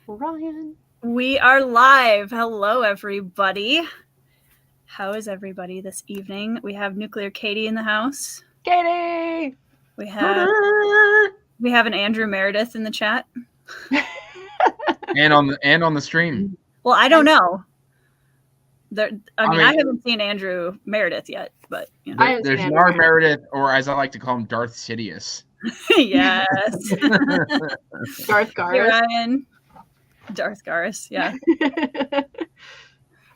Ryan. We are live. Hello, everybody. How is everybody this evening? We have Nuclear Katie in the house. Katie! We have an Andrew Meredith in the chat. and on the stream. Well, I don't know. I haven't seen Andrew Meredith yet, but you know. There's Yar Meredith, or as I like to call him, Darth Sidious. Yes. Darth Garrus. Ryan. Darth Garrus, yeah.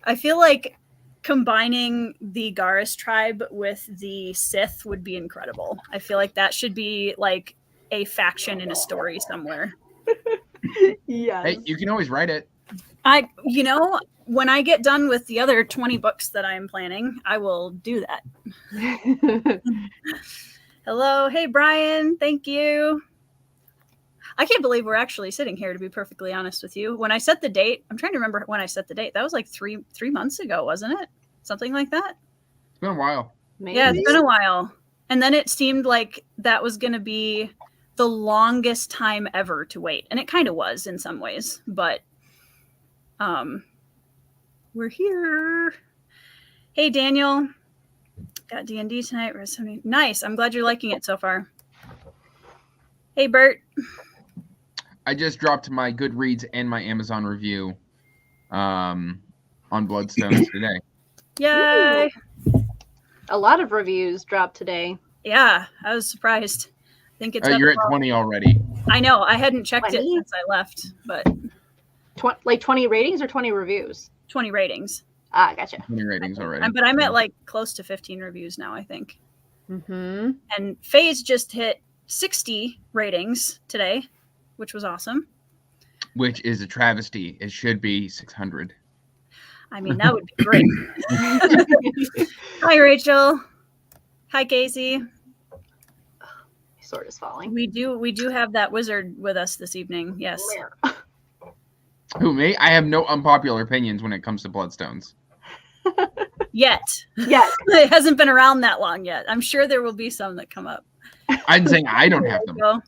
I feel like combining the Garrus tribe with the Sith would be incredible. I feel like that should be like a faction in a story somewhere. Yes. Hey, you can always write it. When I get done with the other 20 books that I'm planning, I will do that. Hello. Hey, Brian. Thank you. I can't believe we're actually sitting here, to be perfectly honest with you. When I set the date, I'm trying to remember when I set the date. That was like three months ago, wasn't it? Something like that. It's been a while. Maybe. Yeah, it's been a while. And then it seemed like that was going to be the longest time ever to wait. And it kind of was in some ways. But we're here. Hey, Daniel. Got D&D tonight. Nice. I'm glad you're liking it so far. Hey, Bert. I just dropped my Goodreads and my Amazon review on Bloodstones today. Yay! A lot of reviews dropped today. Yeah, I was surprised. I think it's you're at 20 already. I know. I hadn't checked it since I left, but 20 ratings or 20 reviews? 20 ratings. Ah, gotcha. 20 ratings already. But I'm at like close to 15 reviews now, I think. Mm-hmm. And FaZe just hit 60 ratings today, which was awesome. Which is a travesty. It should be 600. I mean, that would be great. Hi, Rachel. Hi, Casey. My sword is falling. We do have that wizard with us this evening. Yes. Who, me? I have no unpopular opinions when it comes to Bloodstones. Yet. It hasn't been around that long yet. I'm sure there will be some that come up. I'm saying I don't have them.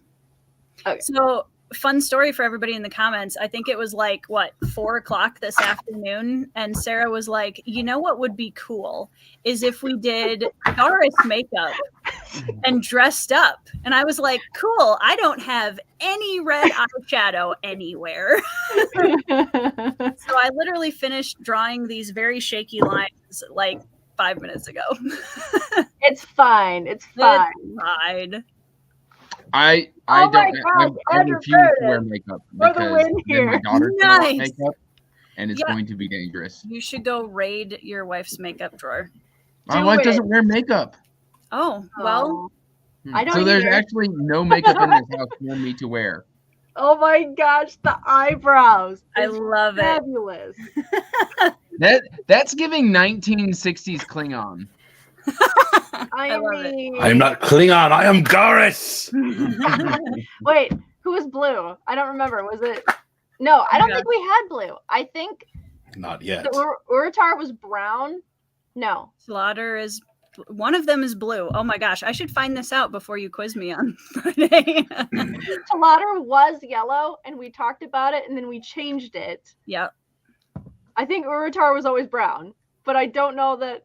Okay. So, fun story for everybody in the comments. I think it was like, 4:00 this afternoon. And Sarah was like, you know what would be cool is if we did Garrus makeup and dressed up. And I was like, cool. I don't have any red eyeshadow anywhere. So I literally finished drawing these very shaky lines like 5 minutes ago. It's fine. It's fine. I refuse to wear makeup because then my daughter's gonna wear makeup and it's going to be dangerous. You should go raid your wife's makeup drawer. My wife doesn't wear makeup. Oh, well. I don't so there's either. actually no makeup in this house for me to wear. Oh my gosh, the eyebrows. I love fabulous. That's giving 1960s Klingon. I am not Klingon. I am Garrus. Wait, who was blue? I don't remember. Was it? No, I don't think we had blue. I think not yet. Uratar was brown. No, Slaughter is. One of them is blue. Oh my gosh, I should find this out before you quiz me on Friday. Slaughter was yellow, and we talked about it, and then we changed it. Yep. I think Uratar was always brown, but I don't know that.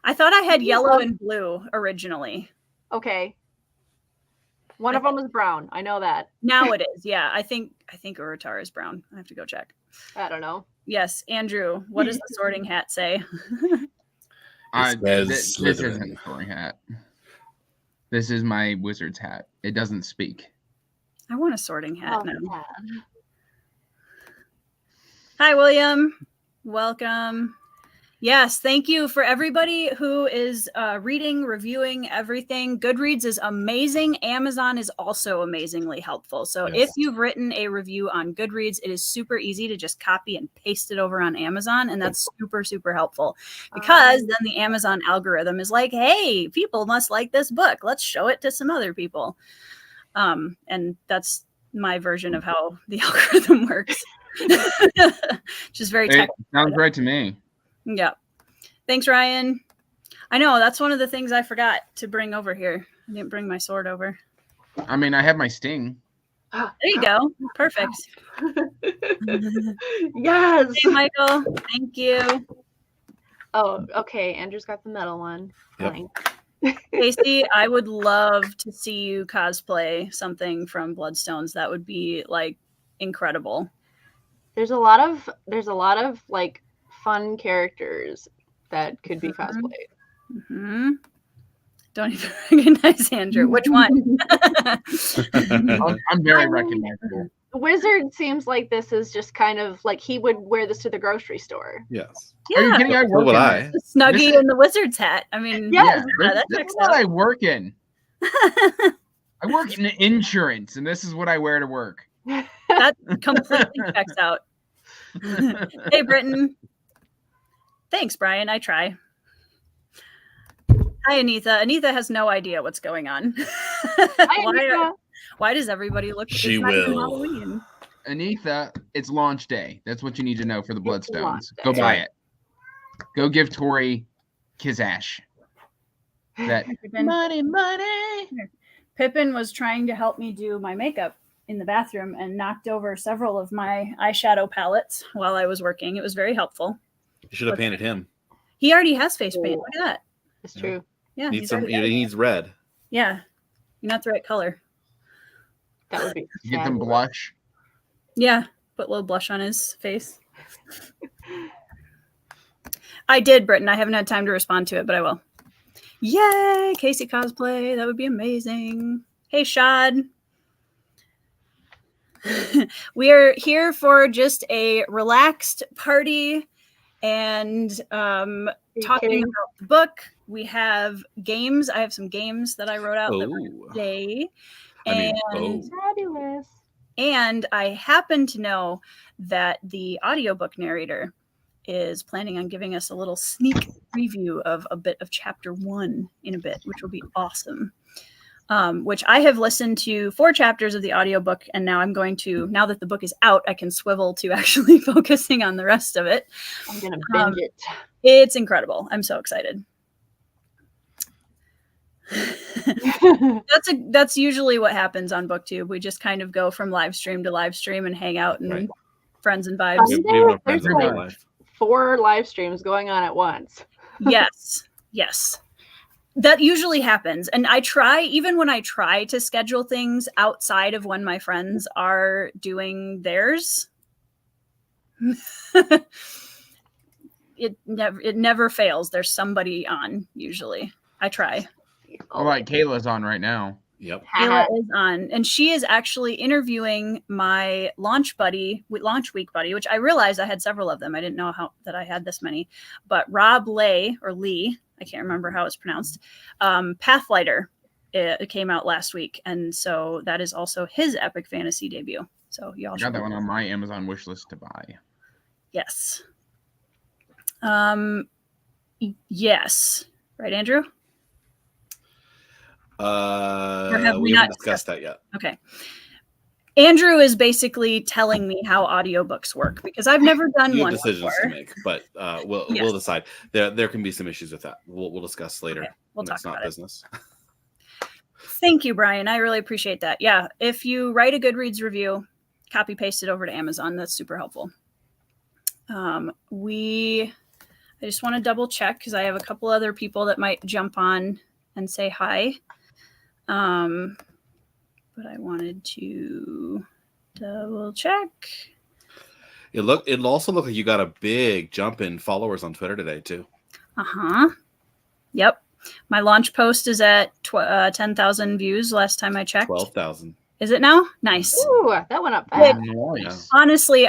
I thought I had yellow and blue originally. Okay. One of them was brown. I know that. Now it is. Yeah, I think Uratar is brown. I have to go check. I don't know. Yes, Andrew. What does the sorting hat say? This isn't a sorting hat. This is my wizard's hat. It doesn't speak. I want a sorting hat now. Yeah. Hi, William. Welcome. Yes, thank you for everybody who is reading, reviewing everything. Goodreads is amazing. Amazon is also amazingly helpful. So if you've written a review on Goodreads, it is super easy to just copy and paste it over on Amazon. And that's super, super helpful because then the Amazon algorithm is like, hey, people must like this book. Let's show it to some other people. And that's my version of how the algorithm works. Just very technical. Sounds right to me. Yeah. Thanks, Ryan. I know that's one of the things I forgot to bring over here. I didn't bring my sword over. I mean, I have my sting. There you go. Perfect. Yes. Hey, Michael. Thank you. Oh, okay. Andrew's got the metal one. Yep. Fine. Casey, I would love to see you cosplay something from Bloodstones. That would be like incredible. There's a lot of like fun characters that could be cosplayed. Mm-hmm. Don't even recognize Andrew. Which one? I'm very recognizable. Wizard seems like this is just kind of like he would wear this to the grogrocery store. Yes. Are you Yeah, kidding? I So work would in I. this. the Snuggie This is- and the wizard's hat. I mean, Yes. that this checks is what out. I work in. I work in insurance, and this is what I wear to work. That completely checks out. Hey, Britton. Thanks, Brian. I try. Hi, Anitha. Anitha has no idea what's going on. Hi, Anita. Why does everybody look? She it's not even will. Halloween. Anitha, it's launch day. That's what you need to know for the It's launch Bloodstones. day. Go buy it. Go give Tori Kizash. That Pippin. money. Pippin was trying to help me do my makeup in the bathroom and knocked over several of my eyeshadow palettes while I was working. It was very helpful. You should have painted him. He already has face paint. Look at that. It's true. Yeah, Needs he's some. already He got it. needs red. Yeah, you're not the right color. That would be Get them fabulous. blush. Yeah, put a little blush on his face. I did, Britton. I haven't had time to respond to it, but I will. Yay, Casey cosplay. That would be amazing. Hey, Shad. We are here for just a relaxed party and Are you talking kidding? about the book. We have games. I have some games that I wrote out that were Oh. today. I mean, And Fabulous. And I happen to know that the audiobook narrator is planning on giving us a little sneak preview of a bit of chapter 1 in a bit, which will be awesome. Which I have listened to 4 chapters of the audiobook, and now I'm going to, now that the book is out, I can swivel to actually focusing on the rest of it. I'm gonna binge it. It's incredible. I'm so excited. That's usually what happens on BookTube. We just kind of go from live stream to live stream and hang out and Right. friends and vibes. We have no friends in There's real like- life. 4 live streams going on at once. Yes. That usually happens. And I try, even when I try to schedule things outside of when my friends are doing theirs, it never fails. There's somebody on usually. I try. All right, Kayla's on right now. Yep. Kayla is on, and she is actually interviewing my launch week buddy, which I realized I had several of them. I didn't know that I had this many, but Rob Lee, I can't remember how it's pronounced. Pathlighter, it came out last week, and so that is also his epic fantasy debut. So y'all I should got that one on my Amazon wish list to buy. Yes. Yes. Right, Andrew? have we We not haven't discussed that yet. Okay. Andrew is basically telling me how audiobooks work because I've never done You one have decisions before. to make, but we'll Yes. decide. There can be some issues with that. We'll discuss later. Okay, we'll when talk it's not about it. business. Thank you, Brian. I really appreciate that. Yeah, if you write a Goodreads review, copy paste it over to Amazon. That's super helpful. I just want to double check because I have a couple other people that might jump on and say hi. But I wanted to double check. It'll also look like you got a big jump in followers on Twitter today too. Yep. My launch post is at 10,000 views last time I checked. 12,000. Is it now? Nice. Ooh, that went up fast. Nice. Honestly,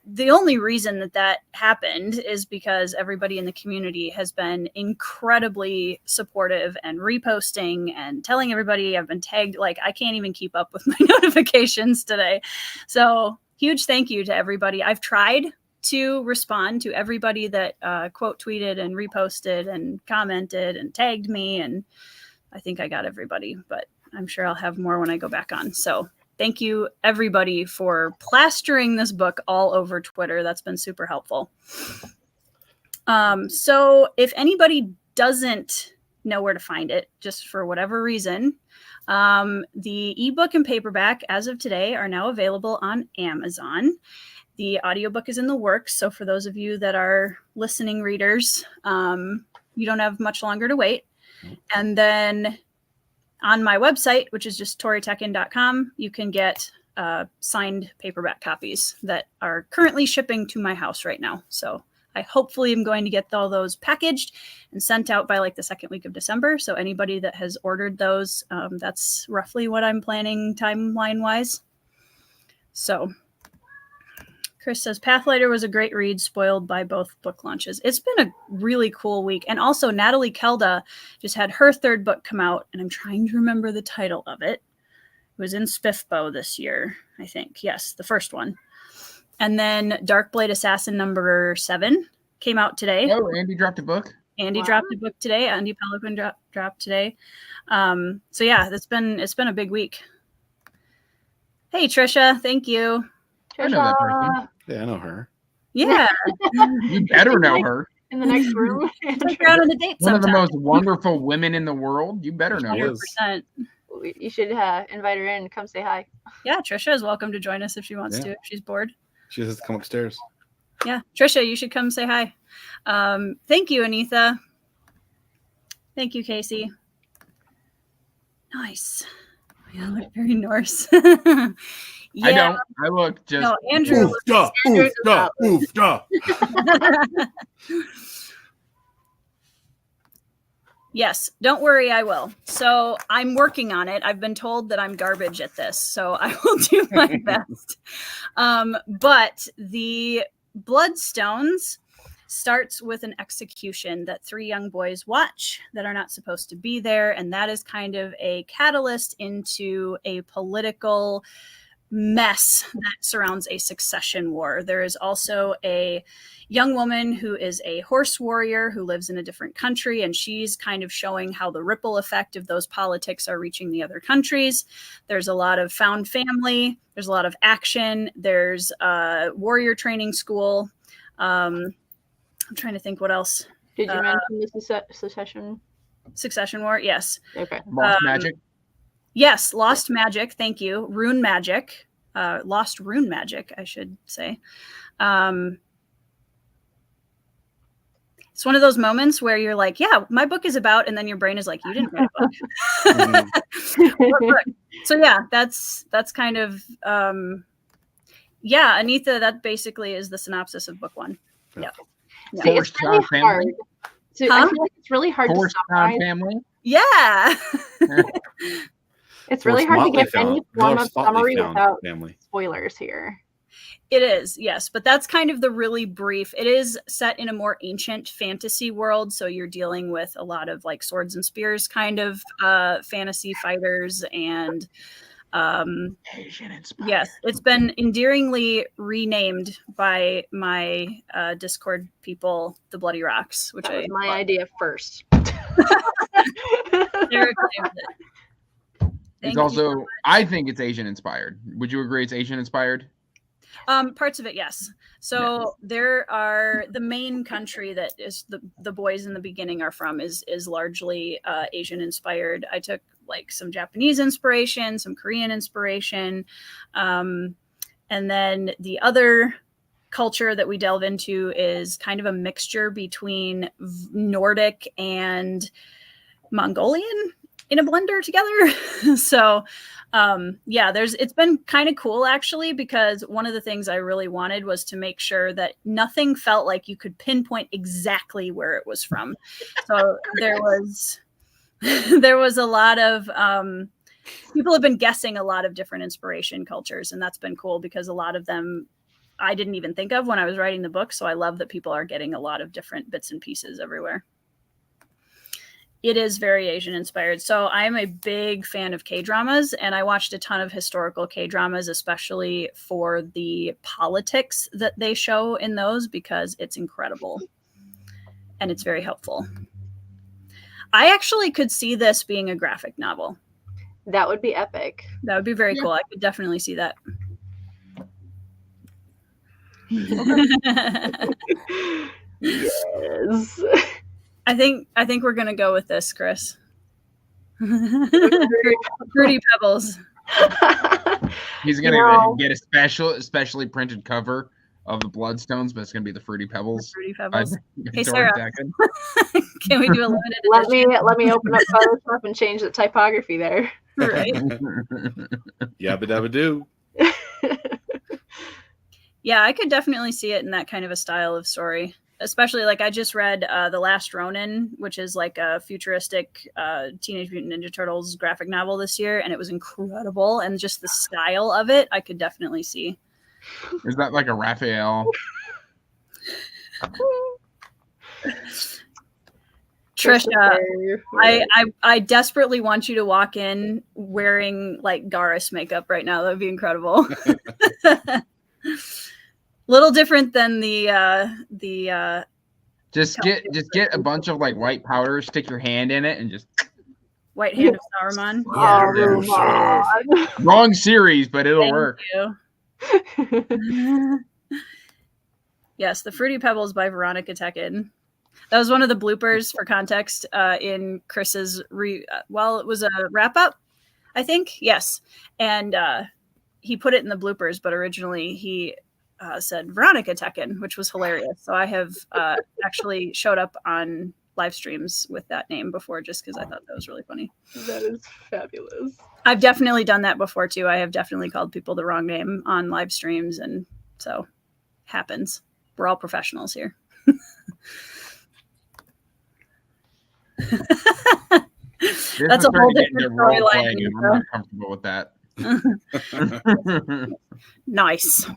the only reason that happened is because everybody in the community has been incredibly supportive and reposting and telling everybody. I've been tagged. Like, I can't even keep up with my notifications today. So huge thank you to everybody. I've tried to respond to everybody that quote tweeted and reposted and commented and tagged me. And I think I got everybody, but I'm sure I'll have more when I go back on. So thank you everybody for plastering this book all over Twitter. That's been super helpful. So if anybody doesn't know where to find it, just for whatever reason, The ebook and paperback, as of today, are now available on Amazon. The audiobook is in the works. So for those of you that are listening readers, you don't have much longer to wait. And then on my website, which is just toritekin.com, you can get signed paperback copies that are currently shipping to my house right now. So I hopefully am going to get all those packaged and sent out by like the second week of December. So anybody that has ordered those, that's roughly what I'm planning timeline wise. So Chris says Pathlighter was a great read, spoiled by both book launches. It's been a really cool week. And also Natalie Kelda just had her third book come out, and I'm trying to remember the title of it. It was in Spiffbo this year, I think. Yes, the first one. And then Darkblade Assassin number 7 came out today. Oh, Andy dropped a book. Andy dropped a book today. Andy Pelican dropped today. So yeah, it's been a big week. Hey Trisha, thank you. I know that person. Yeah, I know her. Yeah. You better know her. In the next room. Take her out on a date One of the sometime. most wonderful women in the world. You better know her. 100%. You should invite her in and come say hi. Yeah, Trisha is welcome to join us if she wants to, if she's bored. She just has to come upstairs. Yeah, Trisha, you should come say hi. Thank you, Anitha. Thank you, Casey. Nice. Yeah, look very Norse. Yeah. I don't. I look just. No, Andrew. Yes, don't worry, I will. So I'm working on it. I've been told that I'm garbage at this, so I will do my best. But the Bloodstones starts with an execution that 3 young boys watch that are not supposed to be there, and that is kind of a catalyst into a political mess that surrounds a succession war. There is also a young woman who is a horse warrior who lives in a different country, and she's kind of showing how the ripple effect of those politics are reaching the other countries. There's a lot of found family. There's a lot of action. There's a warrior training school. I'm trying to think what else. Did you mention the succession war? Yes. Okay. Lost magic. Yes, lost magic. Thank you. Rune magic. Lost rune magic, I should say. It's one of those moments where you're like, yeah, my book is about, and then your brain is like, you didn't write a book. So yeah, that's kind of, yeah, Anitha, that basically is the synopsis of book 1. Yeah. See, it's really hard. I feel like it's really hard to summarize. Family. Yeah. It's really hard to get any form of summary without spoilers here. It is, yes, but that's kind of the really brief. It is set in a more ancient fantasy world, so you're dealing with a lot of like swords and spears kind of fantasy fighters, and Asian inspired. yes, it's been endearingly renamed by my Discord people, the Bloody Rocks, which that was my idea first. Derek named it. It's also, I think it's Asian inspired. Would you agree it's Asian inspired? Parts of it, yes. So there are the main country that is the boys in the beginning are from is largely Asian inspired. I took like some Japanese inspiration, some Korean inspiration, and then the other culture that we delve into is kind of a mixture between Nordic and Mongolian in a blender together. So yeah, it's been kind of cool actually, because one of the things I really wanted was to make sure that nothing felt like you could pinpoint exactly where it was from. So there was a lot of people have been guessing a lot of different inspiration cultures, and that's been cool because a lot of them I didn't even think of when I was writing the book. So I love that people are getting a lot of different bits and pieces everywhere. It is very Asian inspired. So I'm a big fan of K-dramas, and I watched a ton of historical K-dramas, especially for the politics that they show in those, because it's incredible and it's very helpful. I actually could see this being a graphic novel. That would be epic. That would be very cool. I could definitely see that. Yes. I think we're gonna go with this, Chris. Fruity Pebbles. He's gonna get a specially printed cover of the Bloodstones, but it's gonna be the Fruity Pebbles. Fruity Pebbles. Hey, Sarah. Can we do a limited edition? Let me open up Photoshop and change the typography there. Right. Yabba dabba do. Yeah, I could definitely see it in that kind of a style of story. Especially like I just read The Last Ronin, which is like a futuristic Teenage Mutant Ninja Turtles graphic novel this year, and it was incredible. And just the style of it, I could definitely see. Is that like a Raphael? Trisha, I desperately want you to walk in wearing like Garrus makeup right now. That would be incredible. Little different than the just get a bunch of like white powder, stick your hand in it, and just White Hand of Saruman. Wrong series, but it'll work. Yes, The Fruity Pebbles by Veronica Tekken. That was one of the bloopers for context in Chris's it was a wrap up, I think. Yes, and he put it in the bloopers, but originally he said Veronica Tekken, which was hilarious. So I have actually showed up on live streams with that name before just because I thought that was really funny. That is fabulous. I've definitely done that before too. I have definitely called people the wrong name on live streams, and so happens. We're all professionals here. That's a whole different storyline. I'm not comfortable with that. Nice.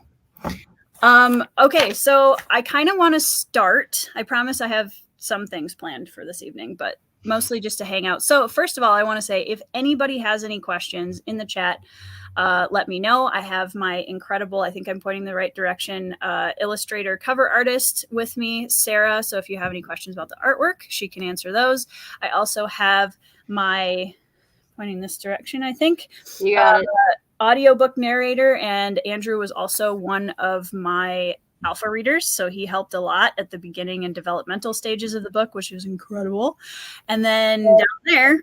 Okay, so I kind of want to start. I promise I have some things planned for this evening, but mostly just to hang out. So first of all, I want to say if anybody has any questions in the chat, let me know. I have my incredible, I think I'm pointing the right direction, illustrator cover artist with me, Sarah. So if you have any questions about the artwork, she can answer those. I also have my pointing this direction, I think. You got it. Audiobook narrator, and Andrew was also one of my alpha readers, so he helped a lot at the beginning and developmental stages of the book, which was incredible. And then down there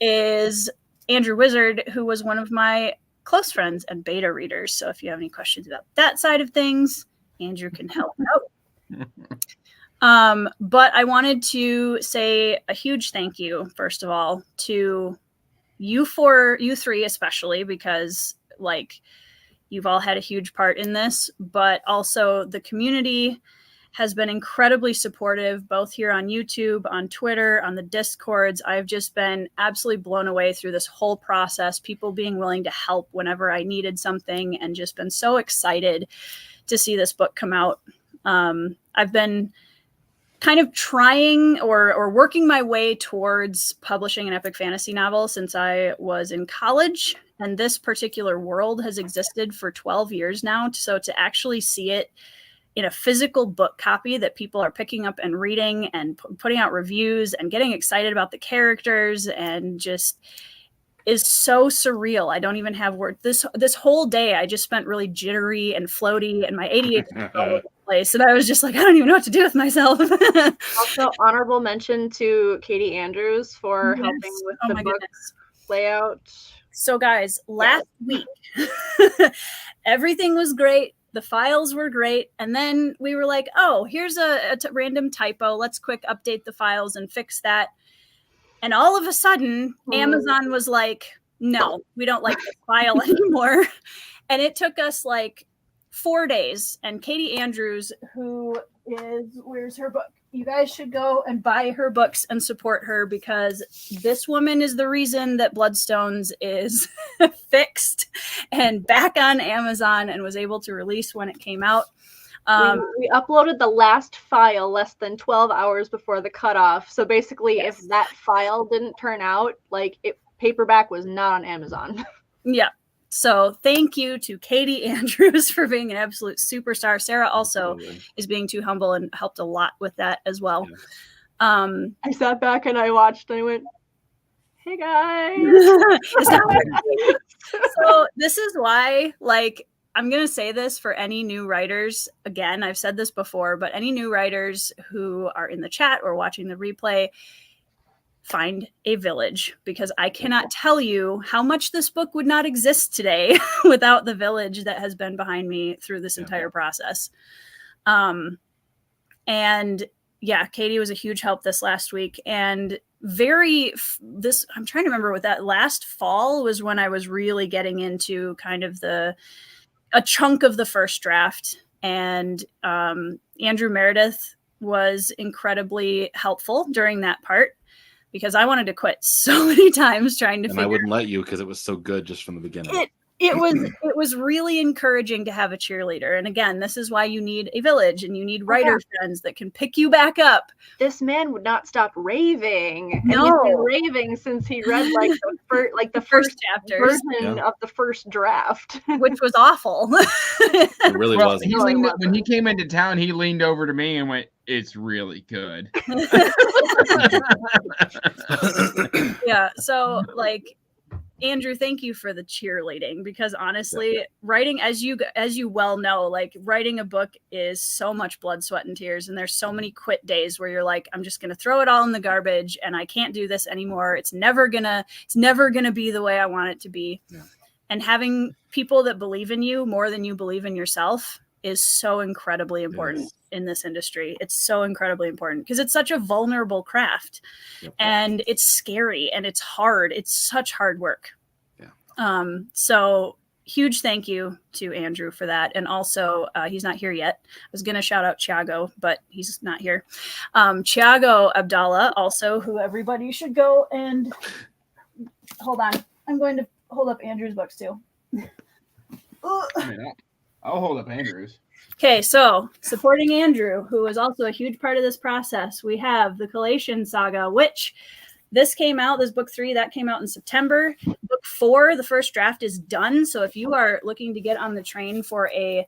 is Andrew Wizard, who was one of my close friends and beta readers. So if you have any questions about that side of things, Andrew can help out. But I wanted to say a huge thank you, first of all, to you three especially, because like you've all had a huge part in this, but also the community has been incredibly supportive, both here on YouTube, on Twitter, on the Discords. I've just been absolutely blown away through this whole process, people being willing to help whenever I needed something, and just been so excited to see this book come out. I've been kind of trying or working my way towards publishing an epic fantasy novel since I was in college. And this particular world has existed for 12 years now. So to actually see it in a physical book copy that people are picking up and reading and putting out reviews and getting excited about the characters and just is so surreal. I don't even have words. This whole day I just spent really jittery and floaty, and my ADHD all over the place. And I was just like, I don't even know what to do with myself. Also, honorable mention to Katie Andrews for helping with the book layout. So guys, last week, everything was great. The files were great. And then we were like, oh, here's a random typo. Let's quick update the files and fix that. And all of a sudden, Amazon was like, no, we don't like this file anymore. And it took us like 4 days. And Katie Andrews, where's her book? You guys should go and buy her books and support her, because this woman is the reason that Bloodstones is fixed and back on Amazon and was able to release when it came out. We uploaded the last file less than 12 hours before the cutoff. So basically, yes, if that file didn't turn out, paperback was not on Amazon. Yeah. So thank you to Katie Andrews for being an absolute superstar. Sarah also is being too humble and helped a lot with that as well. Yeah. I sat back and I watched and I went, hey guys. So this is why, I'm going to say this for any new writers. Again, I've said this before, but any new writers who are in the chat or watching the replay, find a village, because I cannot tell you how much this book would not exist today without the village that has been behind me through this entire process. And yeah, Katie was a huge help this last week. And I'm trying to remember what that last fall was, when I was really getting into kind of a chunk of the first draft. And Andrew Meredith was incredibly helpful during that part, because I wanted to quit so many times trying to I wouldn't let you, because it was so good just from the beginning. It was really encouraging to have a cheerleader. And again, this is why you need a village, and you need writer friends that can pick you back up. This man would not stop raving. No. And he's been raving since he read the first chapters version of the first draft, which was awful. It really wasn't. When he came into town, he leaned over to me and went, "It's really good." Yeah. So like, Andrew, thank you for the cheerleading, because honestly, writing, as you well know, like, writing a book is so much blood, sweat, and tears. And there's so many quit days where you're like, I'm just going to throw it all in the garbage and I can't do this anymore. It's never gonna be the way I want it to be. Yeah. And having people that believe in you more than you believe in yourself is so incredibly important in this industry. It's so incredibly important because it's such a vulnerable craft. Yep. And it's scary and it's hard. It's such hard work. Yeah. So huge thank you to Andrew for that. And also, he's not here yet. I was going to shout out Thiago, but he's not here. Thiago Abdallah, also, who everybody should go and hold on. I'm going to hold up Andrew's books too. I'll hold up Andrew's. Okay, so supporting Andrew, who is also a huge part of this process, we have the Collation Saga, which this book 3, that came out in September. Book 4, the first draft, is done. So if you are looking to get on the train for a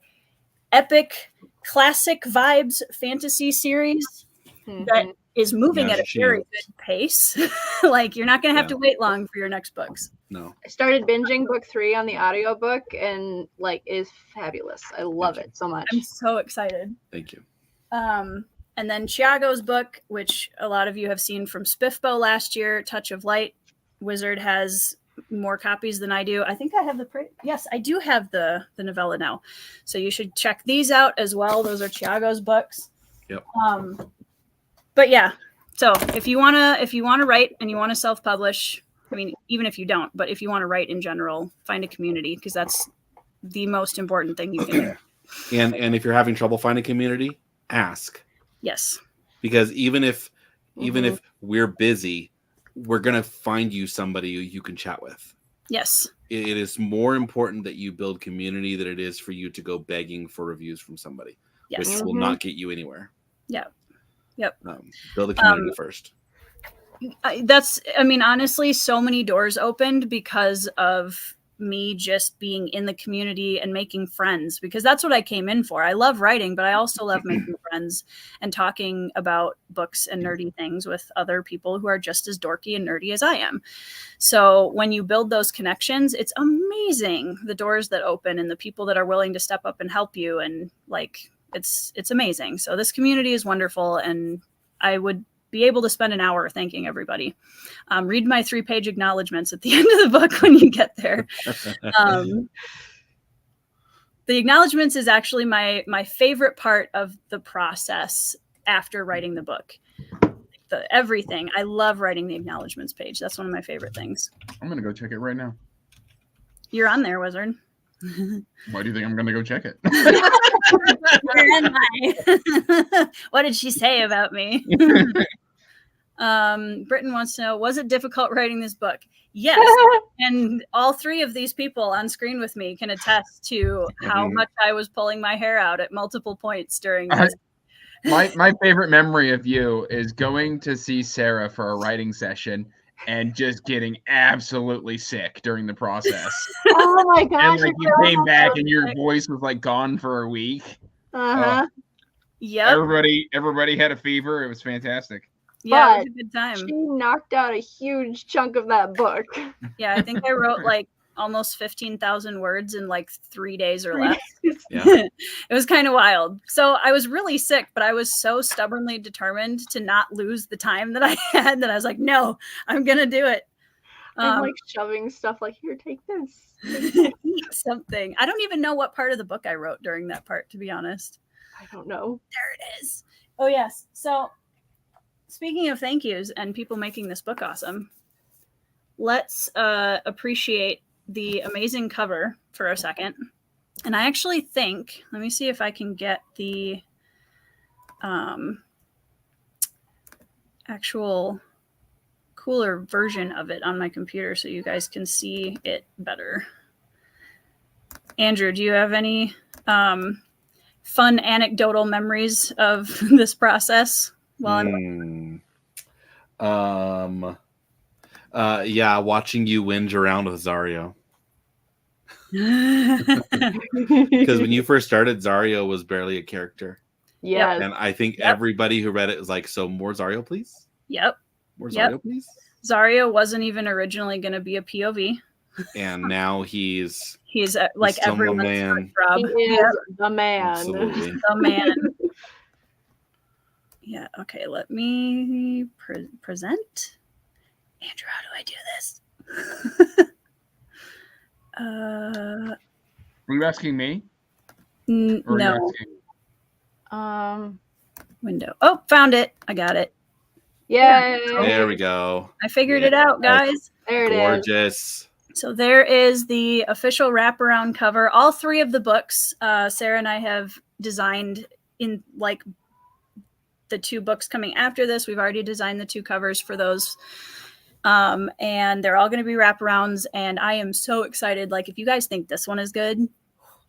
epic, classic vibes fantasy series that is moving at a very good pace, like, you're not going to have to wait long for your next books. No. I started binging book 3 on the audiobook, and like, it is fabulous. I love it so much. I'm so excited. Thank you. And then Thiago's book, which a lot of you have seen from Spiffbo last year, Touch of Light. Wizard has more copies than I do. I think I have yes, I do have the novella now. So you should check these out as well. Those are Thiago's books. Yep. But yeah, so if you wanna write and you want to self-publish, I mean, even if you don't, but if you want to write in general, find a community, because that's the most important thing you can do. And if you're having trouble finding community, ask. Yes. Because even if we're busy, we're gonna find you somebody you can chat with. Yes. It is more important that you build community than it is for you to go begging for reviews from somebody, which will not get you anywhere. Yeah. Yep. Build a community first. Honestly, so many doors opened because of me just being in the community and making friends, because that's what I came in for. I love writing, but I also love making friends and talking about books and nerdy things with other people who are just as dorky and nerdy as I am. So when you build those connections, it's amazing, the doors that open and the people that are willing to step up and help you. And like, it's amazing. So this community is wonderful, and I would be able to spend an hour thanking everybody. Read my 3-page acknowledgments at the end of the book when you get there. The acknowledgments is actually my favorite part of the process after writing the book. Everything. I love writing the acknowledgments page. That's one of my favorite things. I'm going to go check it right now. You're on there, Wizard. Why do you think I'm going to go check it? Where am I? What did she say about me? Britton wants to know, was it difficult writing this book? Yes. And all 3 of these people on screen with me can attest to how much I was pulling my hair out at multiple points during this. My favorite memory of you is going to see Sarah for a writing session and just getting absolutely sick during the process. Oh my gosh. And like, you came back and your voice was like gone for a week. Uh-huh. Yep. Everybody had a fever. It was fantastic. Yeah, But it was a good time. she knocked out a huge chunk of that book. Yeah, I think I wrote like almost 15,000 words in like 3 days or less. Yeah. It was kind of wild. So I was really sick, but I was so stubbornly determined to not lose the time that I had that I was like, no, I'm going to do it. I'm like shoving stuff like, here, take this. Eat something. I don't even know what part of the book I wrote during that part, to be honest. I don't know. There it is. Oh, yes. So speaking of thank yous and people making this book awesome, let's appreciate the amazing cover for a second. And I actually think, let me see if I can get the actual cooler version of it on my computer so you guys can see it better. Andrew, do you have any fun anecdotal memories of this process? Yeah, watching you whinge around with Zario. Because when you first started, Zario was barely a character. Yeah. And I think everybody who read it was like, so more Zario, please? Yep. More Zario, please? Zario wasn't even originally going to be a POV. And now he's like everyone's man. He is the man. Absolutely. The man. Yeah, okay, let me present. Andrew, how do I do this? Are you asking me? No. You Um, Window. Oh, found it. I got it. yay. There we go. I figured it out, guys. There it is. Gorgeous. So there is the official wraparound cover. All three of the books Sarah and I have designed in like the two books coming after this. We've already designed the two covers for those. And they're all going to be wraparounds. And I am so excited. Like, if you guys think this one is good,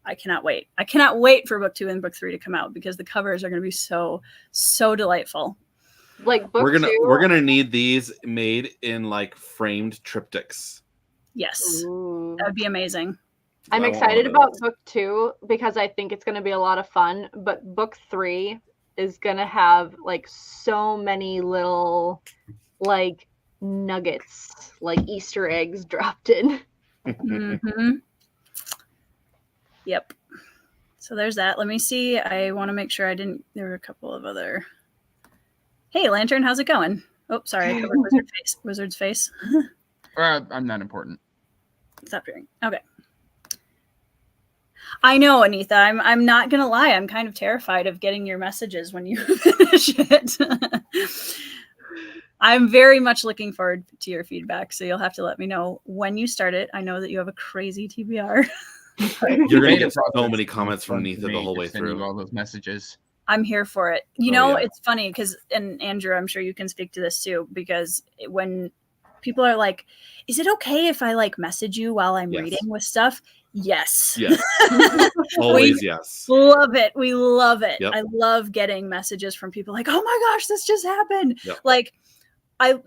I cannot wait. I cannot wait for book 2 and book 3 to come out because the covers are going to be so delightful. Like book We're 2. gonna need these made in like framed triptychs. Yes. Ooh. That would be amazing. I'm excited about book 2 because I think it's going to be a lot of fun. But book 3 is going to have like so many little like nuggets, like Easter eggs dropped in. Mm-hmm. Yep. So there's that. Let me see. I want to make sure I didn't. There were a couple of other. Hey, Lantern, how's it going? Oh, sorry, I covered Wizard's face. I'm not important. Stop hearing. Okay. I know, Anitha. I'm not gonna lie. I'm kind of terrified of getting your messages when you finish it. I'm very much looking forward to your feedback. So you'll have to let me know when you start it. I know that you have a crazy TBR. You're gonna get so many comments from Anitha the whole way through. All those messages. I'm here for it. You know, it's funny because, and Andrew, I'm sure you can speak to this too, because when people are like, is it okay if I like message you while I'm reading with stuff? Yes. Yes. Always yes. Love it. We love it. Yep. I love getting messages from people like, oh my gosh, this just happened. Yep. Like,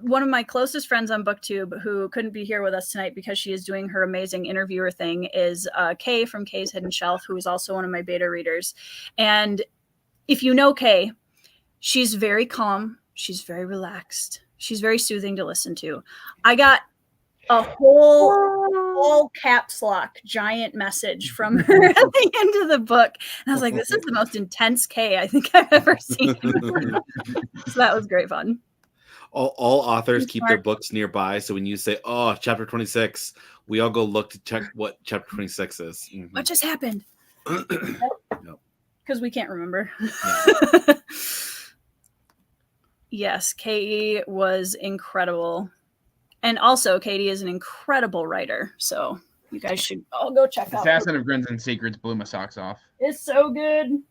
one of my closest friends on BookTube who couldn't be here with us tonight because she is doing her amazing interviewer thing is Kay from Kay's Hidden Shelf, who is also one of my beta readers. And if you know Kay, she's very calm. She's very relaxed. She's very soothing to listen to. I got a whole caps lock giant message from her at the end of the book. And I was like, this is the most intense Kay I think I've ever seen. So that was great fun. All authors keep their books nearby, so when you say, "Oh, chapter 26," we all go look to check what chapter 26 is. Mm-hmm. What just happened? Because we can't remember. No. Yes, Katie was incredible, and also Katie is an incredible writer. So you guys should all go check out. Assassin of Grins and Secrets blew my socks off. It's so good.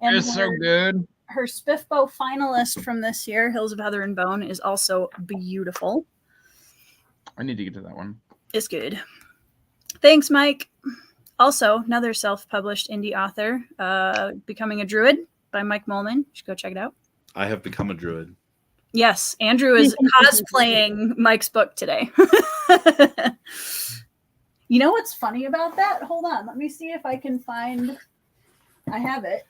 And it's so good. Her Spiffbo finalist from this year, Hills of Heather and Bone, is also beautiful. I need to get to that one. It's good. Thanks, Mike. Also, another self-published indie author, Becoming a Druid by Mike Molman. You should go check it out. I have become a druid. Yes, Andrew is cosplaying Mike's book today. You know what's funny about that? Hold on. Let me see if I can find... I have it.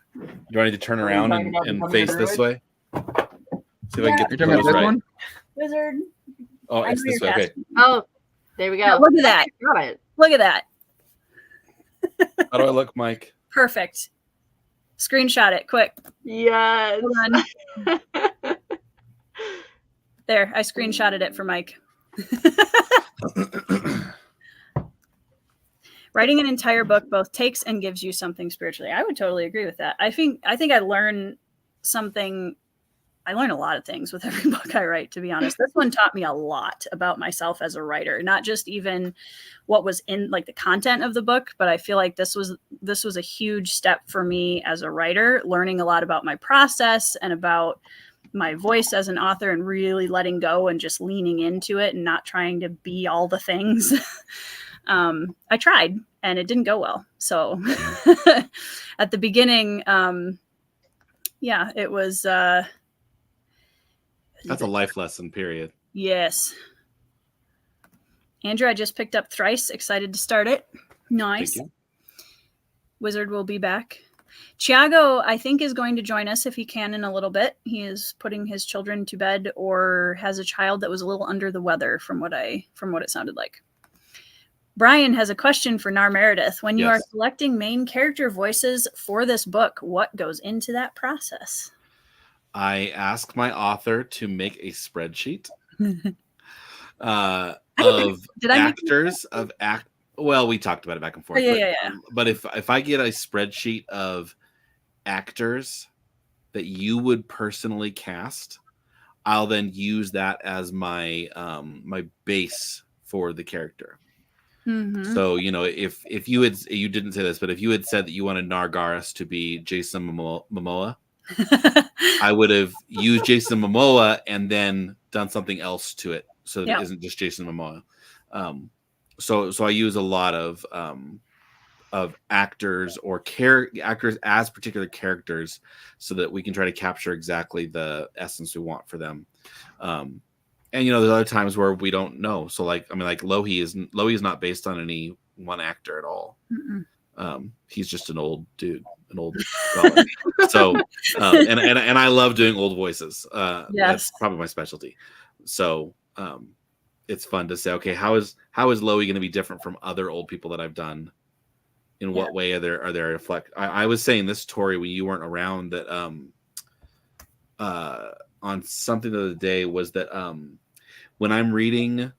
Do I need to turn around and face this way? See if I can get the pose right. Wizard. Oh, it's this way. Okay. Oh, there we go. Yeah, look at that. Got it. Look at that. How do I look, Mike? Perfect. Screenshot it quick. Yes. Hold on. There, I screenshotted it for Mike. Writing an entire book both takes and gives you something spiritually. I would totally agree with that. I think I learn something. I learn a lot of things with every book I write, to be honest. This one taught me a lot about myself as a writer, not just even what was in like the content of the book, but I feel like this was a huge step for me as a writer, learning a lot about my process and about my voice as an author, and really letting go and just leaning into it and not trying to be all the things. I tried and it didn't go well. So at the beginning, it was, that's a life lesson, period. Yes. Andrew, I just picked up Thrice. Excited to start it. Nice. Thank you. Wizard will be back. Thiago, I think, is going to join us if he can in a little bit. He is putting his children to bed or has a child that was a little under the weather from what it sounded like. Brian has a question for Nar Meredith. When you are selecting main character voices for this book, what goes into that process? I ask my author to make a spreadsheet of actors of act. Well, we talked about it back and forth. But if I get a spreadsheet of actors that you would personally cast, I'll then use that as my my base for the character. Mm-hmm. So, if you didn't say this, but if you had said that you wanted Nargaras to be Jason Momoa, I would have used Jason Momoa and then done something else to it, so that it isn't just Jason Momoa. So I use a lot of actors or actors as particular characters, so that we can try to capture exactly the essence we want for them. And there's other times where we don't know. So like Lohi is not based on any one actor at all. He's just an old dude. An old fella. So and I love doing old voices. That's probably my specialty. So it's fun to say, okay, how is Loie going to be different from other old people that I've done? In what way are there reflect? I was saying this, Tori, when you weren't around, that on something the other day, was that when I'm reading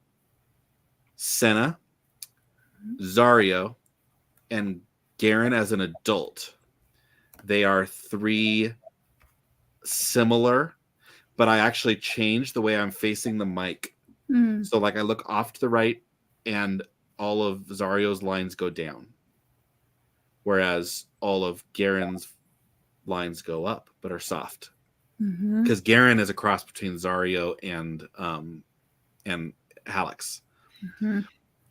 Senna, Zario, and Garen as an adult, they are three similar, but I actually changed the way I'm facing the mic. So like I look off to the right and all of Zario's lines go down, whereas all of Garen's lines go up but are soft. Because Garen is a cross between Zario and Hallex.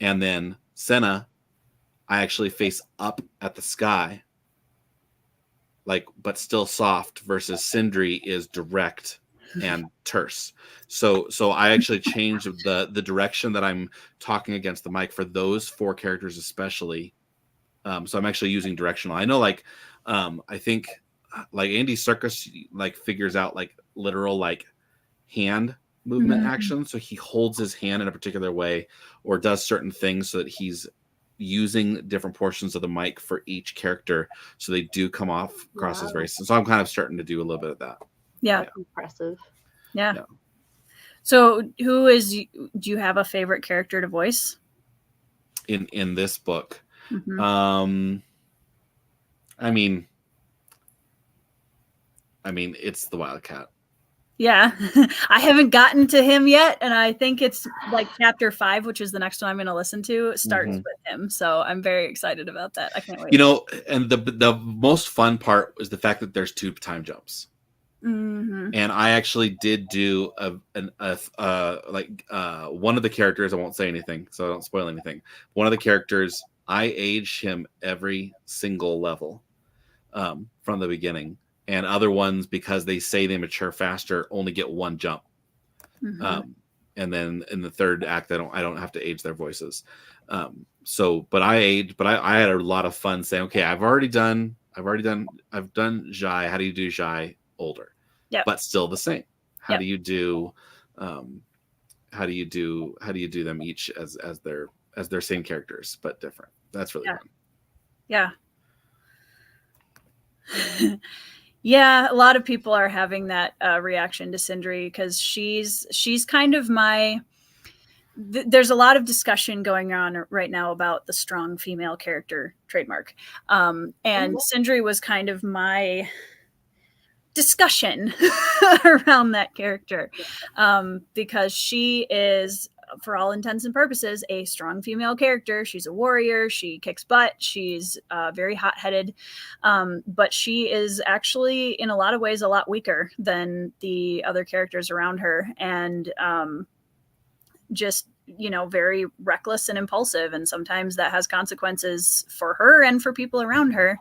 And then Senna, I actually face up at the sky, but still soft, versus Sindri is direct and terse. So I actually changed the direction that I'm talking against the mic for those four characters especially. So I'm actually using directional. I know I think Andy Serkis figures out literal hand movement action. So he holds his hand in a particular way or does certain things so that he's using different portions of the mic for each character, so they do come off across as very. So I'm kind of starting to do a little bit of that. Yeah. Impressive. Yeah. So do you have a favorite character to voice in this book? I mean, it's the Wildcat. Yeah. I haven't gotten to him yet, and I think it's chapter 5, which is the next one I'm going to listen to, starts with him. So I'm very excited about that. I can't wait. And the most fun part was the fact that there's 2 time jumps. And I actually did do one of the characters. I won't say anything, so I don't spoil anything. One of the characters, I aged him every single level from the beginning. And other ones, because they say they mature faster, only get 1 jump. And then in the third act, I don't have to age their voices. But I had a lot of fun saying, okay, I've done Jai. How do you do Jai older? But still the same. How do you do them each as their as their same characters, but different. That's really fun. Yeah. Yeah, a lot of people are having that reaction to Sindri because she's kind of my. There's a lot of discussion going on right now about the strong female character trademark, and Sindri was kind of my discussion around that character, because she is, for all intents and purposes, a strong female character. She's a warrior. She kicks butt. She's very hot-headed. But she is actually, in a lot of ways, a lot weaker than the other characters around her. And just, very reckless and impulsive. And sometimes that has consequences for her and for people around her.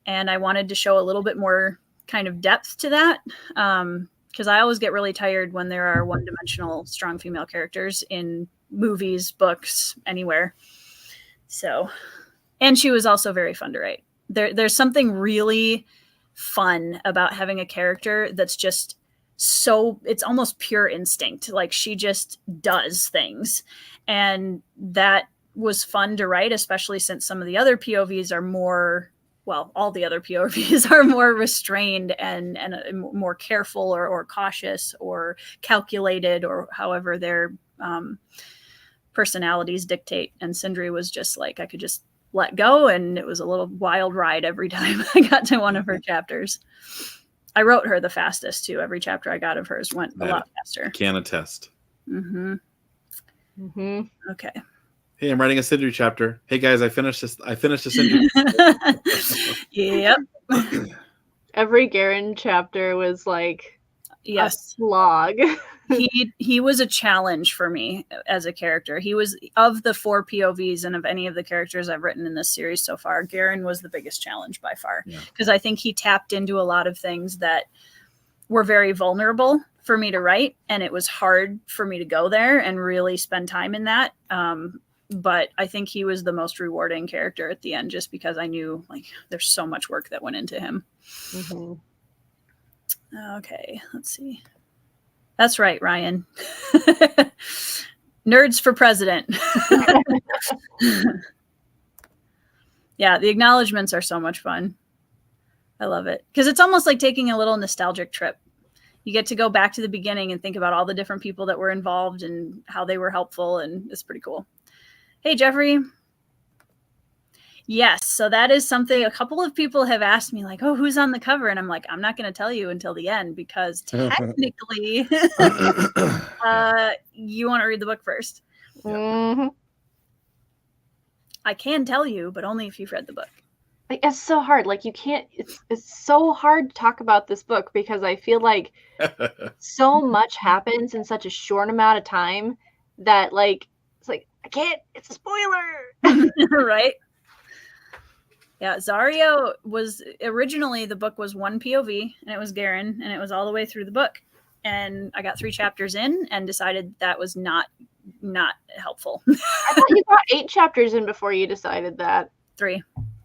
And I wanted to show a little bit more kind of depth to that. Because I always get really tired when there are one-dimensional strong female characters in movies, books, anywhere. So, and she was also very fun to write. There's something really fun about having a character that's just it's almost pure instinct. Like she just does things. And that was fun to write, especially since some of the other POVs are more, well, all the other POVs are more restrained and more careful or cautious or calculated, or however their personalities dictate. And Sindri was just like, I could just let go, and it was a little wild ride every time I got to one of her chapters. I wrote her the fastest too. Every chapter I got of hers went a lot faster. Can attest. Mm-hmm. Mm-hmm. Okay. Hey, I'm writing a Sindri chapter. Hey guys, I finished a Sindri. Yep. Every Garen chapter was like a slog. He was a challenge for me as a character. He was, of the 4 POVs and of any of the characters I've written in this series so far, Garen was the biggest challenge by far. Because I think he tapped into a lot of things that were very vulnerable for me to write, and it was hard for me to go there and really spend time in that. But I think he was the most rewarding character at the end, just because I knew like there's so much work that went into him. Mm-hmm. Okay, let's see. That's right, Ryan. Nerds for president. Yeah, the acknowledgements are so much fun. I love it. Because it's almost like taking a little nostalgic trip. You get to go back to the beginning and think about all the different people that were involved and how they were helpful, and it's pretty cool. Hey, Jeffrey. Yes, so that is something a couple of people have asked me, like, oh, who's on the cover? And I'm like, I'm not going to tell you until the end, because technically you want to read the book first. Mm-hmm. I can tell you, but only if you've read the book. Like, it's so hard. Like, you can't, it's so hard to talk about this book, because I feel like so much happens in such a short amount of time that, like, it's like, I can't, it's a spoiler. Right? Yeah, Zario was originally, the book was 1 POV, and it was Garen, and it was all the way through the book. And I got 3 chapters in and decided that was not helpful. I thought you got 8 chapters in before you decided that. 3.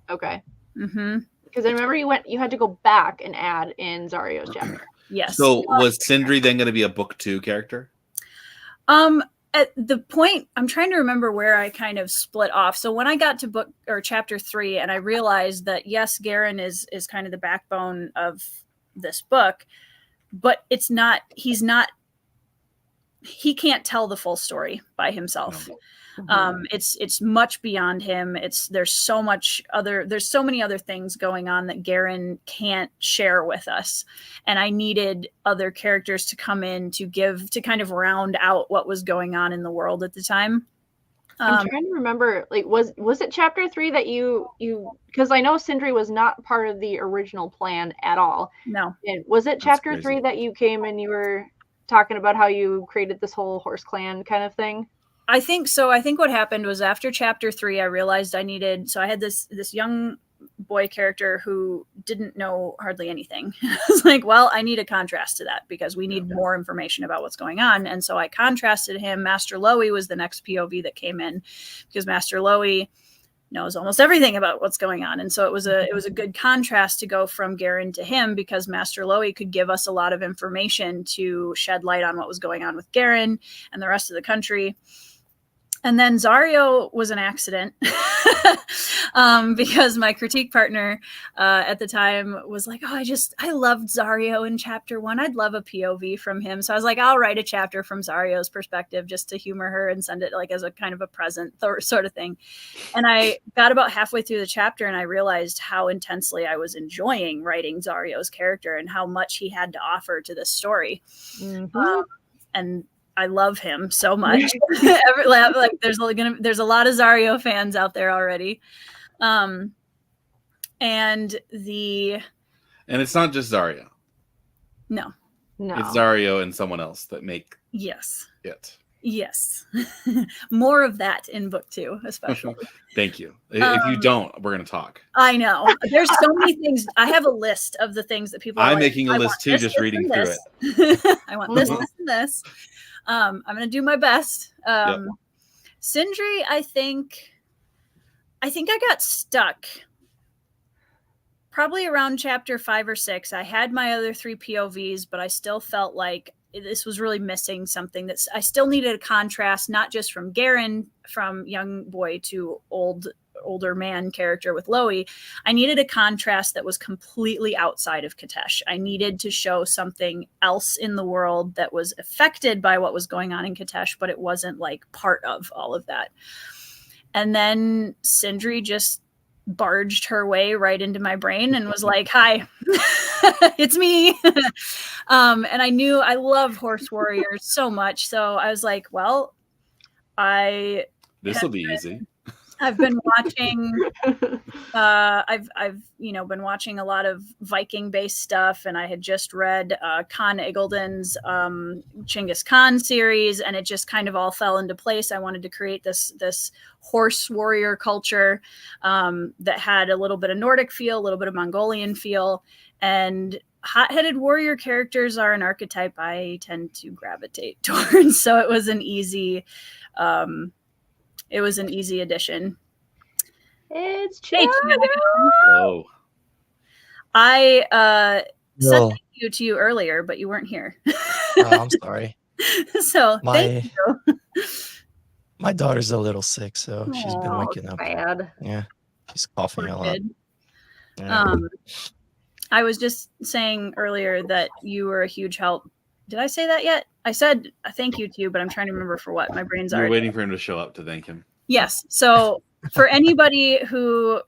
Okay. Mm-hmm. Because I remember you had to go back and add in Zario's chapter. Yes. So was Sindri then going to be a book 2 character? At the point, I'm trying to remember where I kind of split off. So when I got to book or chapter 3, and I realized that yes, Garen is kind of the backbone of this book, but he can't tell the full story by himself. Mm-hmm. It's much beyond him. There's so many other things going on that Garen can't share with us. And I needed other characters to come in to kind of round out what was going on in the world at the time. I'm trying to remember, like, was it chapter 3 that you, because I know Sindri was not part of the original plan at all. No. And was it chapter 3 that you came and you were talking about how you created this whole horse clan kind of thing? I think so. I think what happened was after chapter 3, I realized I had this young boy character who didn't know hardly anything. I was like, well, I need a contrast to that, because we need more information about what's going on. And so I contrasted him. Master Lowy was the next POV that came in, because Master Lowy knows almost everything about what's going on. And so it was a good contrast to go from Garen to him, because Master Lowy could give us a lot of information to shed light on what was going on with Garen and the rest of the country. And then Zario was an accident because my critique partner at the time was like, oh, I loved Zario in chapter 1. I'd love a POV from him. So I was like, I'll write a chapter from Zario's perspective just to humor her and send it like as a kind of a present sort of thing. And I got about halfway through the chapter and I realized how intensely I was enjoying writing Zario's character and how much he had to offer to this story. And I love him so much. Like there's a lot of Zario fans out there already. And it's not just Zario. No. It's Zario and someone else that make it. Yes. More of that in book 2, especially. Thank you. If you don't, we're going to talk. I know. There's so many things. I have a list of the things that people I'm making a list too, this, just this, reading through it. I want this, this, and this. I'm going to do my best. Sindri, I think I got stuck probably around chapter 5 or 6. I had my other 3 POVs, but I still felt like this was really missing something. That I still needed a contrast, not just from Garen, from young boy to older man character with Loey. I needed a contrast that was completely outside of Katesh. I needed to show something else in the world that was affected by what was going on in Katesh, but it wasn't like part of all of that. And then Sindri just barged her way right into my brain and was like, hi, it's me. And I knew I love horse warriors so much. So I was like, well, this will be easy. I've been watching I've been watching a lot of Viking based stuff, and I had just read Khan Eagleden's Genghis Khan series, and it just kind of all fell into place. I wanted to create this horse warrior culture that had a little bit of Nordic feel, a little bit of Mongolian feel, and hot-headed warrior characters are an archetype I tend to gravitate towards. So it was an easy addition. It's Hey, Hello. I said thank you to you earlier, but you weren't here. I'm sorry. So thank you. My daughter's a little sick, so she's been waking up. Bad. Yeah, she's coughing a lot. Yeah. I was just saying earlier that you were a huge help. Did I say that yet? I said thank you to you, but I'm trying to remember for what. My brain's already. You're waiting for him to show up to thank him. Yes. So for anybody who,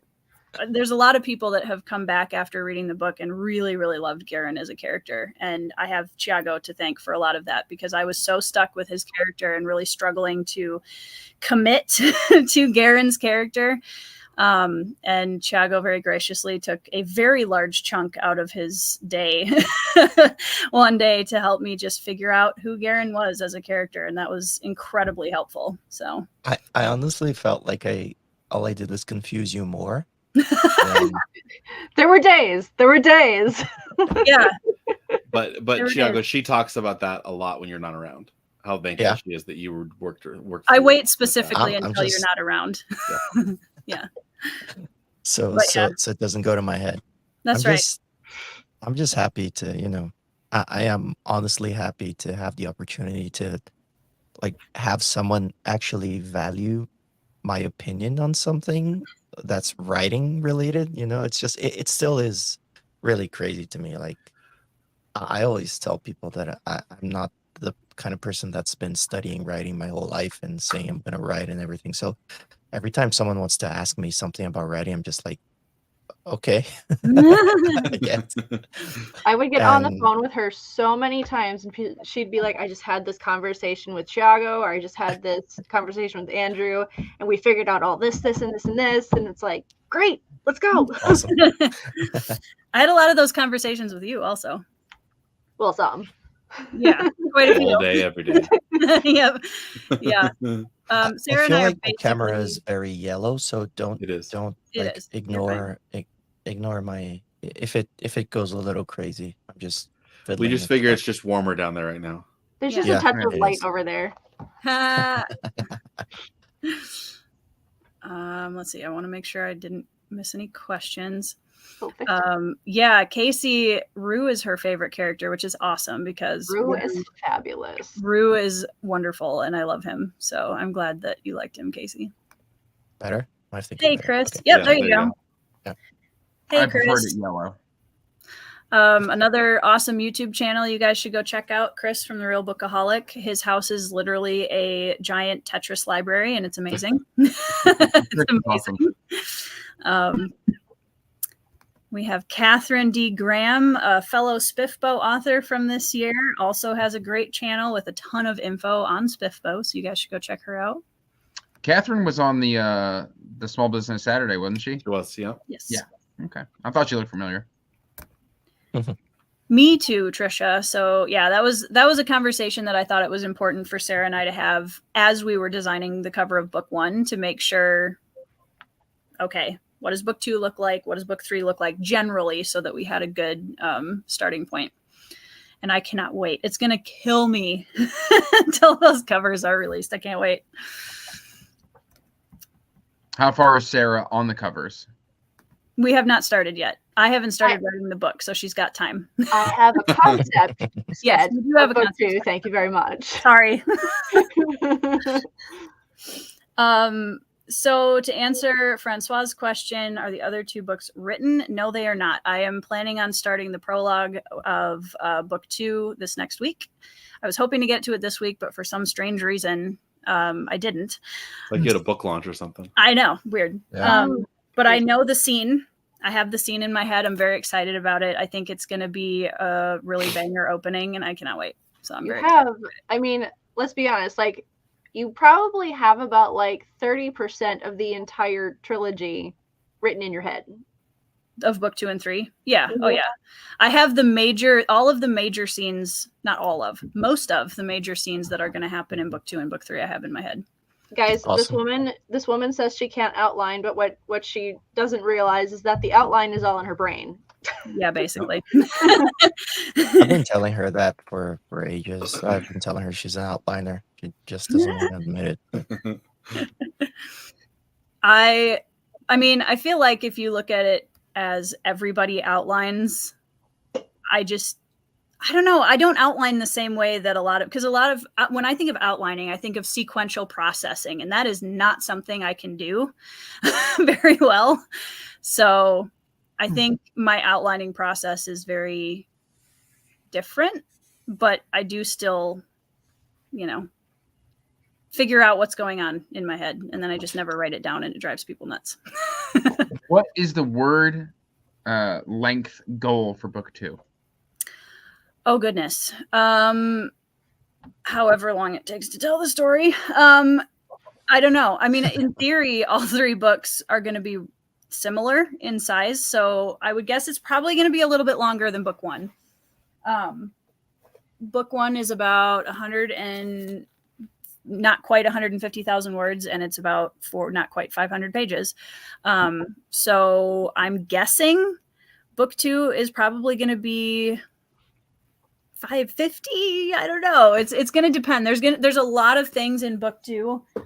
there's a lot of people that have come back after reading the book and really, really loved Garen as a character. And I have Thiago to thank for a lot of that, because I was so stuck with his character and really struggling to commit to Garen's character. And Thiago very graciously took a very large chunk out of his day one day to help me just figure out who Garen was as a character. And that was incredibly helpful. So I honestly felt like all I did was confuse you more. There were days. Yeah. But Thiago, she talks about that a lot when you're not around. How thankful she is that you worked. I wait specifically until you're not around. Yeah. So it doesn't go to my head. That's right. I'm just happy to, I am honestly happy to have the opportunity to have someone actually value my opinion on something that's writing related. It's just, it still is really crazy to me. Like, I always tell people that I'm not the kind of person that's been studying writing my whole life and saying I'm going to write and everything. So every time someone wants to ask me something about writing, I'm just like, okay. I would get on the phone with her so many times and she'd be like, I just had this conversation with Thiago, or I just had this conversation with Andrew, and we figured out all this, and this, and this. And it's like, great, let's go. Awesome. I had a lot of those conversations with you also. Well, some. Yeah, quite a few. All day, every day. Yep. Yeah. Sarah I feel and I like the camera is very yellow, so don't ignore my if it goes a little crazy. I'm just we just figure it's just warmer down there right now. There's just a touch of light over there. Let's see. I want to make sure I didn't miss any questions. Oh, fiction. Yeah, Casey, Rue is her favorite character, which is awesome because Rue is fabulous. Rue is wonderful, and I love him. So I'm glad that you liked him, Casey. Better? I was thinking Hey, better. Chris. Okay. Yep, Yeah, there you there you go. Yeah. Hey, I preferred Chris. it yellow. Another awesome YouTube channel you guys should go check out. Chris from The Real Bookaholic. His house is literally a giant Tetris library, and it's amazing. It's amazing. We have Catherine D. Graham, a fellow Spiffbo author from this year, also has a great channel with a ton of info on Spiffbo, so you guys should go check her out. Catherine was on the Small Business Saturday, wasn't she? It was, yeah. Yes. Yeah. Okay. I thought you looked familiar. Me too, Trisha. So yeah, that was a conversation that I thought it was important for Sarah and I to have as we were designing the cover of book 1 to make sure, okay, what does book 2 look like? What does book 3 look like generally, so that we had a good starting point. And I cannot wait. It's going to kill me until those covers are released. I can't wait. How far is Sarah on the covers? We have not started yet. I haven't started writing the book, so she's got time. I have a concept. Yes, you do have a book concept. 2. Thank you very much. Sorry. So to answer Francois's question, are the other 2 books written? No, they are not. I am planning on starting the prologue of book 2 this next week. I was hoping to get to it this week, but for some strange reason, I didn't. Like you had a book launch or something. I know, weird. Yeah. But I know the scene. I have the scene in my head. I'm very excited about it. I think it's going to be a really banger opening, and I cannot wait. So I'm very excited. I mean, let's be honest. Like, you probably have about like 30% of the entire trilogy written in your head. Of book 2 and 3. Yeah. Oh yeah. I have all of the major scenes, not all of, most of the major scenes that are going to happen in book 2 and book 3 I have in my head. Guys, Awesome. this woman says she can't outline, but what she doesn't realize is that the outline is all in her brain. Yeah, basically. I've been telling her that for ages. I've been telling her she's an outliner. She just doesn't want to admit it. I mean, I feel like if you look at it as everybody outlines, I don't know. I don't outline the same way that because when I think of outlining, I think of sequential processing, and that is not something I can do very well. So I think my outlining process is very different, but I do still, figure out what's going on in my head, and then I just never write it down, and it drives people nuts. What is the word length goal for book 2? Oh goodness. However long it takes to tell the story. I don't know. I mean, in theory, all 3 books are going to be similar in size, so I would guess it's probably going to be a little bit longer than book 1. Book 1 is about not quite 150,000 words, and it's about not quite 500 pages. So I'm guessing book 2 is probably going to be 550. I don't know. It's going to depend. There's a lot of things in book 2, a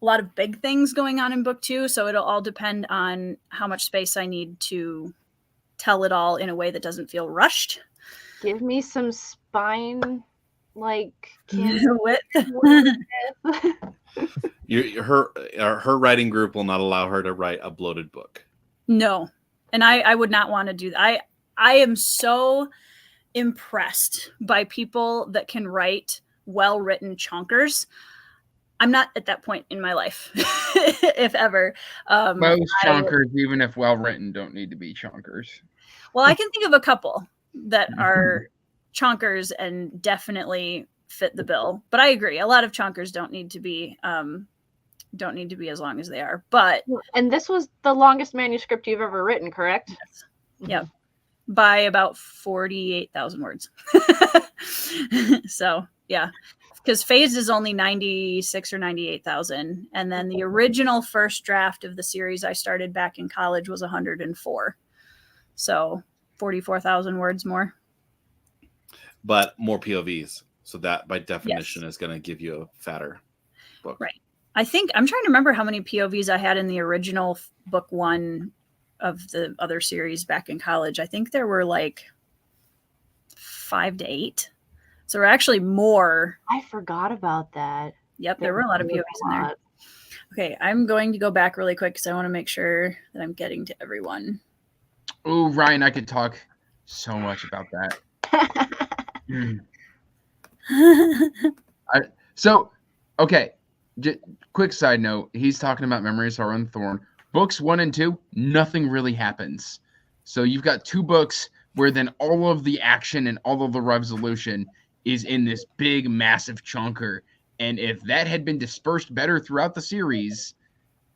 lot of big things going on in book 2. So it'll all depend on how much space I need to tell it all in a way that doesn't feel rushed. Give me some spine, like Width. Her writing group will not allow her to write a bloated book. No, and I would not want to do that. I am so impressed by people that can write well-written chonkers. I'm not at that point in my life, if ever. Most chonkers, even if well written, don't need to be chonkers. Well, I can think of a couple that are chonkers and definitely fit the bill. But I agree, a lot of chonkers don't need to be as long as they are. But and this was the longest manuscript you've ever written, correct? Yes. Yeah, by about 48,000 words. So yeah, because Phased is only 96 or 98,000, and then the original first draft of the series I started back in college was 104. So 44,000 words more. But more POVs. So that by definition Yes. is going to give you a fatter book. Right. I think I'm trying to remember how many POVs I had in the original book 1 of the other series back in college. I think there were like 5 to 8. So we're actually more. I forgot about that. Yep, there were a lot of POVs in there. Okay, I'm going to go back really quick because I want to make sure that I'm getting to everyone. Oh, Ryan, I could talk so much about that. So, okay. Quick side note. He's talking about Memory of Sorrow and Thorn. Books 1 and 2, nothing really happens. So you've got 2 books where then all of the action and all of the resolution is in this big, massive chunker. And if that had been dispersed better throughout the series,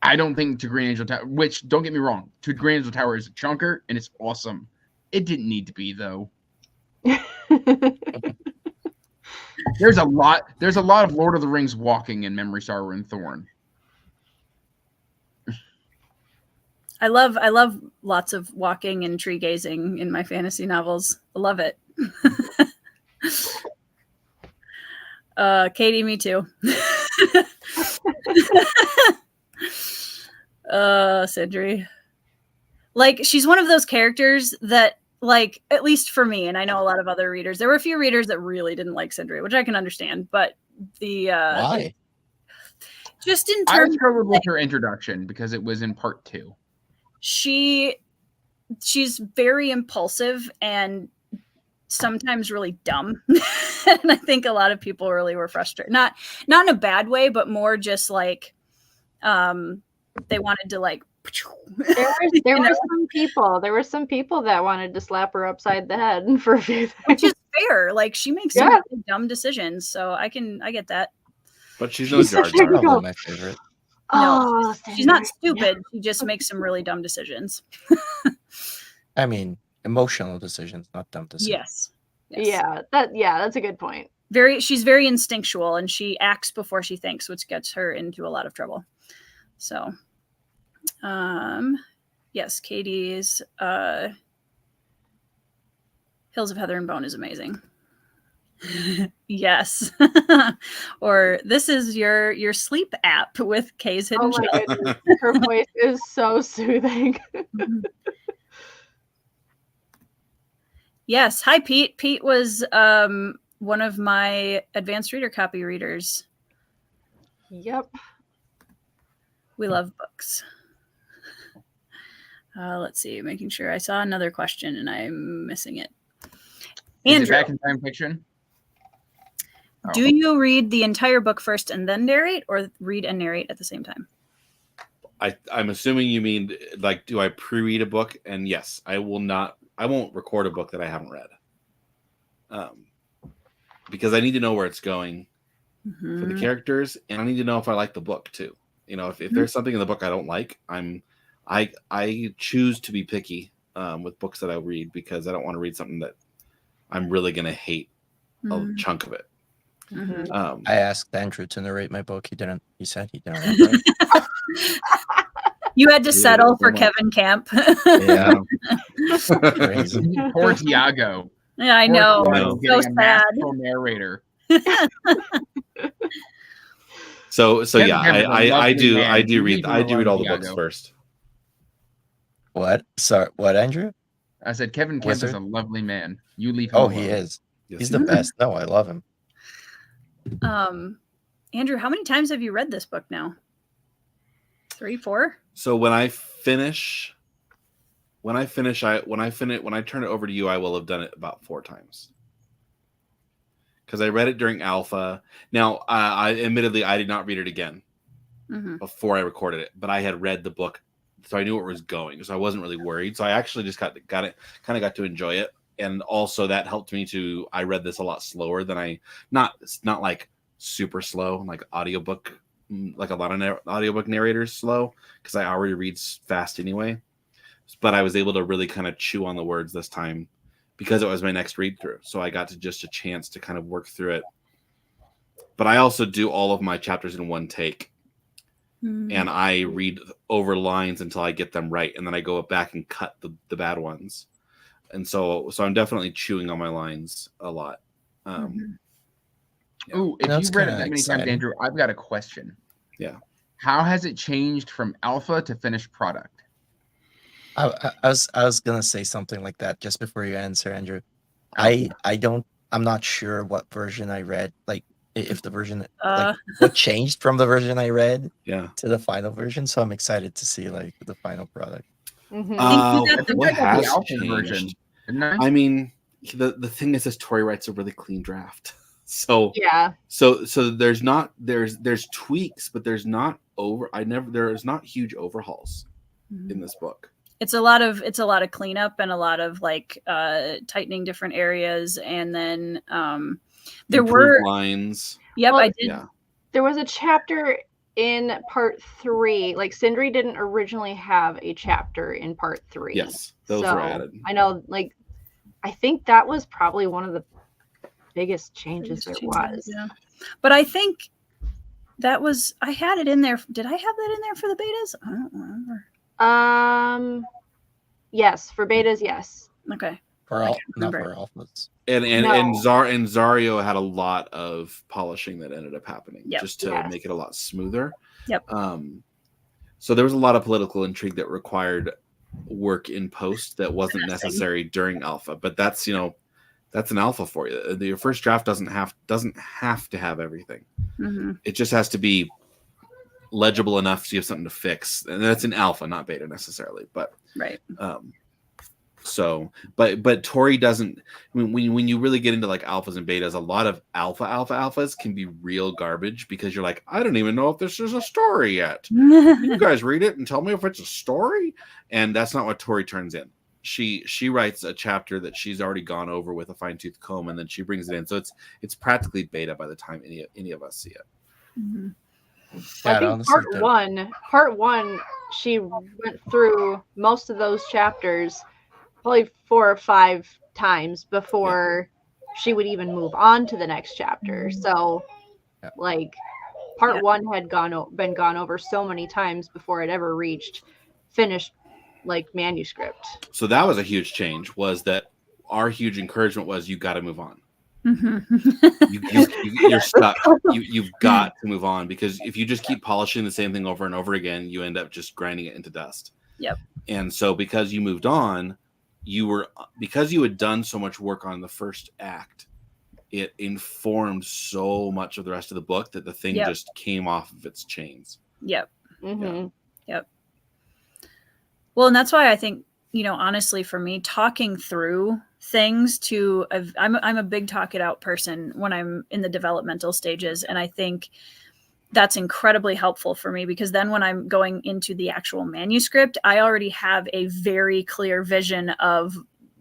I don't think To Green Angel Tower, which, don't get me wrong, To Green Angel Tower is a chunker and it's awesome. It didn't need to be, though. There's a lot of Lord of the Rings walking in Memory, Sorrow, and Thorn. I love lots of walking and tree gazing in my fantasy novels. I love it. Katie, me too. Sindri. Like, she's one of those characters that, like, at least for me, and I know a lot of other readers, there were a few readers that really didn't like Sindri, which I can understand, but Why? Just in I terms struggled with her introduction because it was in part 2. she's very impulsive and sometimes really dumb. And I think a lot of people really were frustrated. Not in a bad way, but more just like they wanted to like There were some people that wanted to slap her upside the head for a few things. which is fair. Like, she makes some really dumb decisions, so I get that. But she's no Jar She's Jar. probably my favorite. No, Oh, she's not stupid. She just makes some really dumb decisions. I mean, emotional decisions, not dumb decisions. Yes. Yeah, that's a good point. She's very instinctual, and she acts before she thinks, which gets her into a lot of trouble. So, yes, Katie's Hills of Heather and Bone is amazing. Yes. Or this is your sleep app with Kay's Hidden Oh my Gem. goodness, her voice is so soothing. Yes. Hi, Pete. Pete was one of my advanced reader copy readers. Yep. We love books. Let's see, making sure I saw another question and I'm missing it. Is it Andrew, Back in Time fiction? Oh. do you read the entire book first and then narrate, or read and narrate at the same time? I'm assuming you mean, like, do I pre-read a book? And yes, I won't record a book that I haven't read. Because I need to know where it's going for the characters, and I need to know if I like the book too. You know, if there's something in the book I don't like, I choose to be picky with books that I read, because I don't want to read something that I'm really going to hate a chunk of it. I asked Andrew to narrate my book. He didn't. He said he didn't want to. You had to settle for so Kevin Camp. Yeah. Crazy. Poor Tiago. Yeah, I know. Tiago So getting a sad. masterful narrator. So Kevin yeah, Cameron's a I lovely do man. I do You read need to I do read love all the books Tiago. first. What? Sorry. What, Andrew? I said Kevin Kemp is a lovely man. You leave him Oh, alone. he is. Yes, He's he the is. best. No, I love him. Andrew, how many times have you read this book now? 3, 4? So when I turn it over to you, I will have done it about 4 times. Because I read it during alpha. Now, I admittedly I did not read it again before I recorded it, but I had read the book, so I knew where it was going, so I wasn't really worried. So I actually just got to enjoy it, and also that helped me to. I read this a lot slower than not like super slow, like audiobook, like a lot of audiobook narrators slow, because I already read fast anyway. But I was able to really kind of chew on the words this time, because it was my next read through. So I got to just a chance to kind of work through it. But I also do all of my chapters in one take. And I read over lines until I get them right. And then I go back and cut the bad ones. And so I'm definitely chewing on my lines a lot. Ooh, if That's you've read it kinda that many times, exciting. Andrew, I've got a question. Yeah. How has it changed from alpha to finished product? I was gonna say something like that just before you answer, Andrew. I'm not sure what version I read. Like if the version like what changed from the version I read to the final version. So I'm excited to see like the final product. What has alpha changed? version, didn't I? I mean, the thing is, Tori writes a really clean draft. So Yeah. So there's not there's tweaks, but there's not there's not huge overhauls in this book. It's a lot of cleanup and a lot of like tightening different areas, and then there were lines. Yep, Well, I did. Yeah. There was a chapter in part 3. Like Sindri didn't originally have a chapter in part 3. Yes, those were added. I know, like, I think that was probably one of the biggest changes there was. Yeah. But I think that was, I had it in there. Did I have that in there for the betas? I don't remember. Yes, for betas, yes. Okay. Not for alphas. And Zario had a lot of polishing that ended up happening just to make it a lot smoother. Yep. So there was a lot of political intrigue that required work in post that wasn't necessary during alpha, but that's that's an alpha for you. Your first draft doesn't have to have everything. Mm-hmm. It just has to be legible enough so you have something to fix, and that's in alpha, not beta necessarily. But right. So, but Tori doesn't. I mean, when you really get into like alphas and betas, a lot of alphas can be real garbage because you're like, I don't even know if this is a story yet. You guys read it and tell me if it's a story, and that's not what Tori turns in. She writes a chapter that she's already gone over with a fine-tooth comb, and then she brings it in. So it's practically beta by the time any of us see it. Mm-hmm. I think part one, she went through most of those chapters probably 4 or 5 times before she would even move on to the next chapter. So, like, part 1 had been gone over so many times before it ever reached finished like manuscript. So that was a huge change. Was that our huge encouragement was you got to move on. Mm-hmm. You're stuck. You've got to move on, because if you just keep polishing the same thing over and over again, you end up just grinding it into dust. Yep. And so because you moved on, because you had done so much work on the first act, it informed so much of the rest of the book that the thing just came off of its chains. Yep. Mm-hmm. Yep. Well, and that's why I think, honestly, for me, talking through things I'm a big talk it out person when I'm in the developmental stages. And I think that's incredibly helpful for me, because then when I'm going into the actual manuscript, I already have a very clear vision of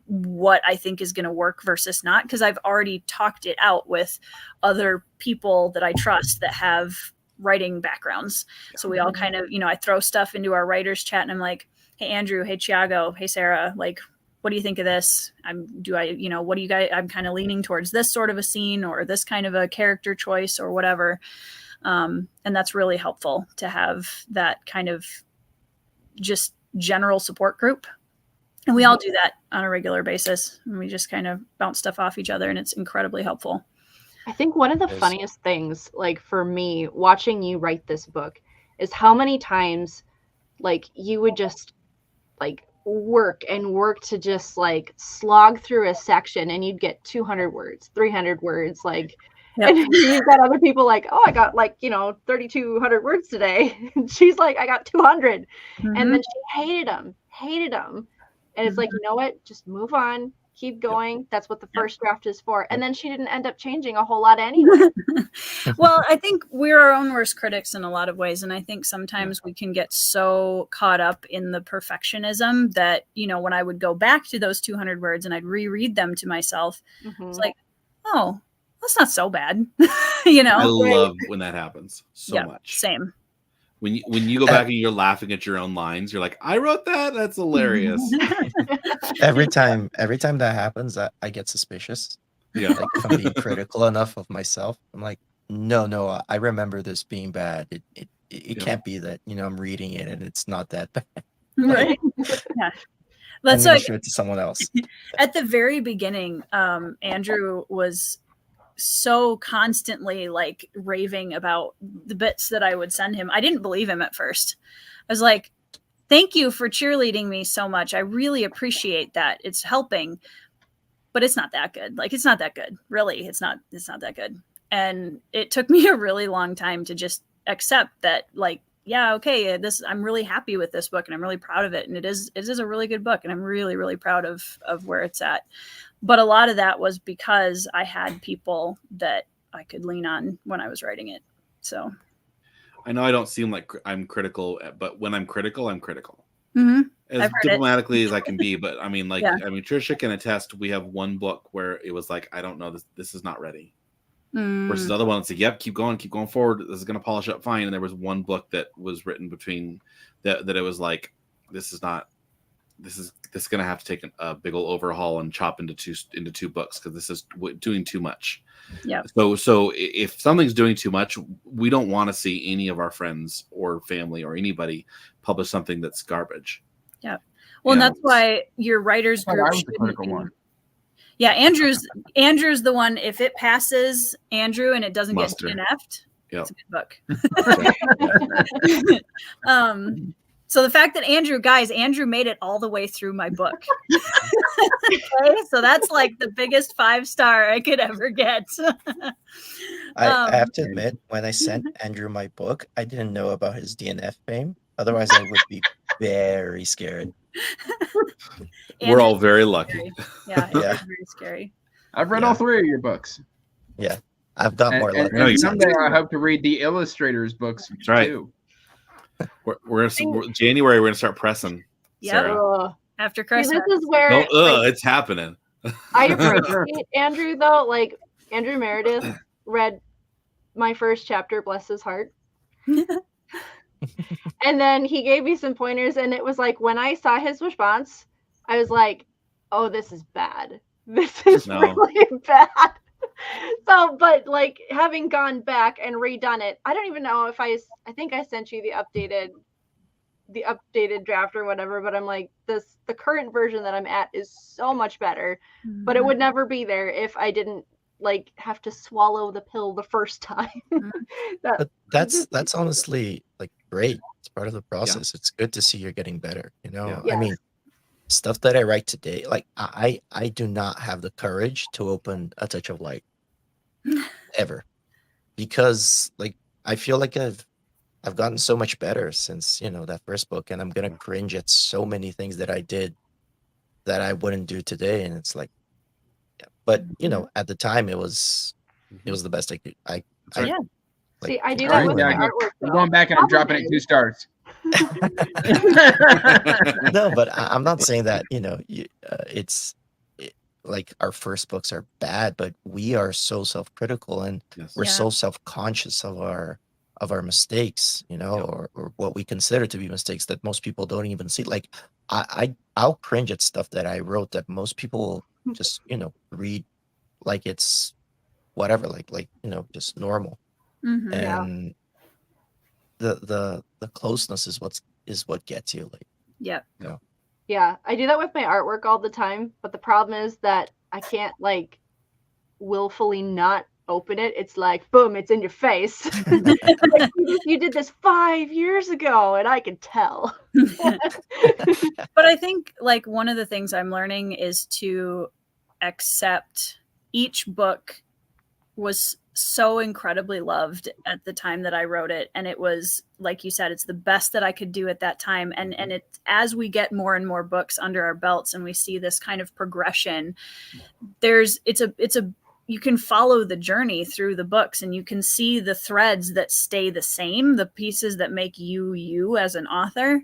what I think is going to work versus not, because I've already talked it out with other people that I trust that have writing backgrounds. So we all kind of, I throw stuff into our writers chat and I'm like, hey, Andrew, hey, Thiago, hey, Sarah, like, what do you think of this? What do you guys, I'm kind of leaning towards this sort of a scene or this kind of a character choice or whatever. And that's really helpful to have that kind of just general support group. And we all do that on a regular basis. And we just kind of bounce stuff off each other, and it's incredibly helpful. I think one of the funniest things, like for me, watching you write this book is how many times like you would just like work to just like slog through a section and you'd get 200 words, 300 words, like, and you've got other people like, oh, I got like, 3,200 words today. And she's like, I got 200. And then she hated them. And it's like, you know what? Just move on. Keep going. That's what the first draft is for. And then she didn't end up changing a whole lot anyway. Well, I think we're our own worst critics in a lot of ways. And I think sometimes we can get so caught up in the perfectionism that, when I would go back to those 200 words and I'd reread them to myself, it's like, oh, that's not so bad. I love when that happens so much. Same. When you go back and you're laughing at your own lines, you're like, I wrote that. That's hilarious. Every time that happens, I get suspicious. Yeah. Like if I'm being critical enough of myself, I'm like, no, I remember this being bad. It can't be that, I'm reading it and it's not that bad. Right. Yeah. Let's show it to someone else. At the very beginning, Andrew was so constantly like raving about the bits that I would send him. I didn't believe him at first. I was like, Thank you for cheerleading me so much. I really appreciate that. It's helping, but it's not that good. Like, it's not that good. Really, it's not that good. And it took me a really long time to just accept that, like, yeah, okay, I'm really happy with this book and I'm really proud of it. And it is a really good book. And I'm really, really proud of where it's at. But a lot of that was because I had people that I could lean on when I was writing it. So I know I don't seem like I'm critical, but when I'm critical, I'm critical. Mm-hmm. As diplomatically as I can be. But I mean, Trisha can attest. We have one book where it was like, I don't know, this is not ready. Versus the other one, it's like, yep, keep going forward. This is going to polish up fine. And there was one book that was written between that it was like, this is going to have to take a big old overhaul and chop into two books because this is doing too much. Yeah. So if something's doing too much, we don't want to see any of our friends or family or anybody publish something that's garbage. Yeah. Well, and that's why your writers group I was the critical one. Yeah, Andrew's the one. If it passes Andrew and it doesn't get DNF'd, it's a good book. So the fact that Andrew made it all the way through my book. Okay, so that's like the biggest 5-star I could ever get. I have to admit, when I sent Andrew my book, I didn't know about his DNF fame. Otherwise, I would be very scared. We're all very lucky. Yeah, it's very scary. I've read all 3 of your books. Yeah, I've got more luck. And someday I hope to read the illustrators' books too. We're January. We're gonna start pressing. Yeah, after Christmas. This is where it's happening. I appreciate Andrew though. Like, Andrew Meredith read my first chapter, bless his heart. And then he gave me some pointers, and it was like when I saw his response, I was like, oh, this is bad. This is really bad. So, but like, having gone back and redone it, I don't even know if I think I sent you the updated draft or whatever, but I'm like, the current version that I'm at is so much better, but it would never be there if I didn't like have to swallow the pill the first time. That's honestly like great. It's part of the process. It's good to see you're getting better, you know. I mean, stuff that I write today, like I do not have the courage to open A Touch of Light ever, because like I feel like I've gotten so much better since, you know, that first book, and I'm gonna cringe at so many things that I did that I wouldn't do today. And it's like, but you know, at the time it was the best I could. See, I do that with my artwork. I'm going back and I'm dropping it 2 stars. No, but I'm not saying that, you know, like our first books are bad, but we are so self-critical and we're so self-conscious of our mistakes, you know, or what we consider to be mistakes that most people don't even see. Like I'll cringe at stuff that I wrote that most people just, you know, read like it's whatever, like you know, just normal. And the closeness is what gets you, like. Yeah. Yeah, I do that with my artwork all the time, but the problem is that I can't like willfully not open it. It's like, boom, it's in your face. Like, you did this 5 years ago and I can tell. But I think like one of the things I'm learning is to accept each book was so incredibly loved at the time that I wrote it. And it was, like you said, it's the best that I could do at that time. And it's, as we get more and more books under our belts and we see this kind of progression, you can follow the journey through the books and you can see the threads that stay the same, the pieces that make you as an author.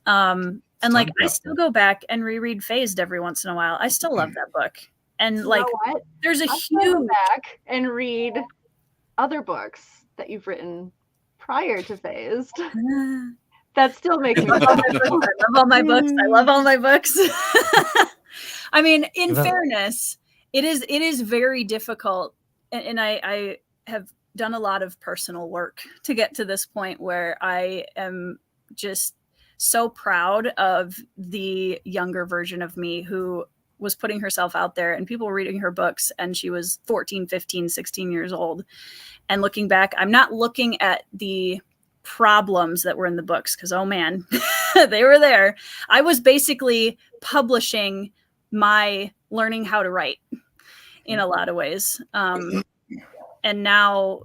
And like, I still go back and reread Phased every once in a while. I still love that book. And like, there's a huge go back and read other books that you've written prior to Phased. That still makes me love all my books. I love all my books. I mean, in fairness, it is very difficult. And I have done a lot of personal work to get to this point where I am just so proud of the younger version of me who was putting herself out there and people were reading her books and she was 14, 15, 16 years old. And looking back, I'm not looking at the problems that were in the books because, oh man, They were there. I was basically publishing my learning how to write in a lot of ways. And now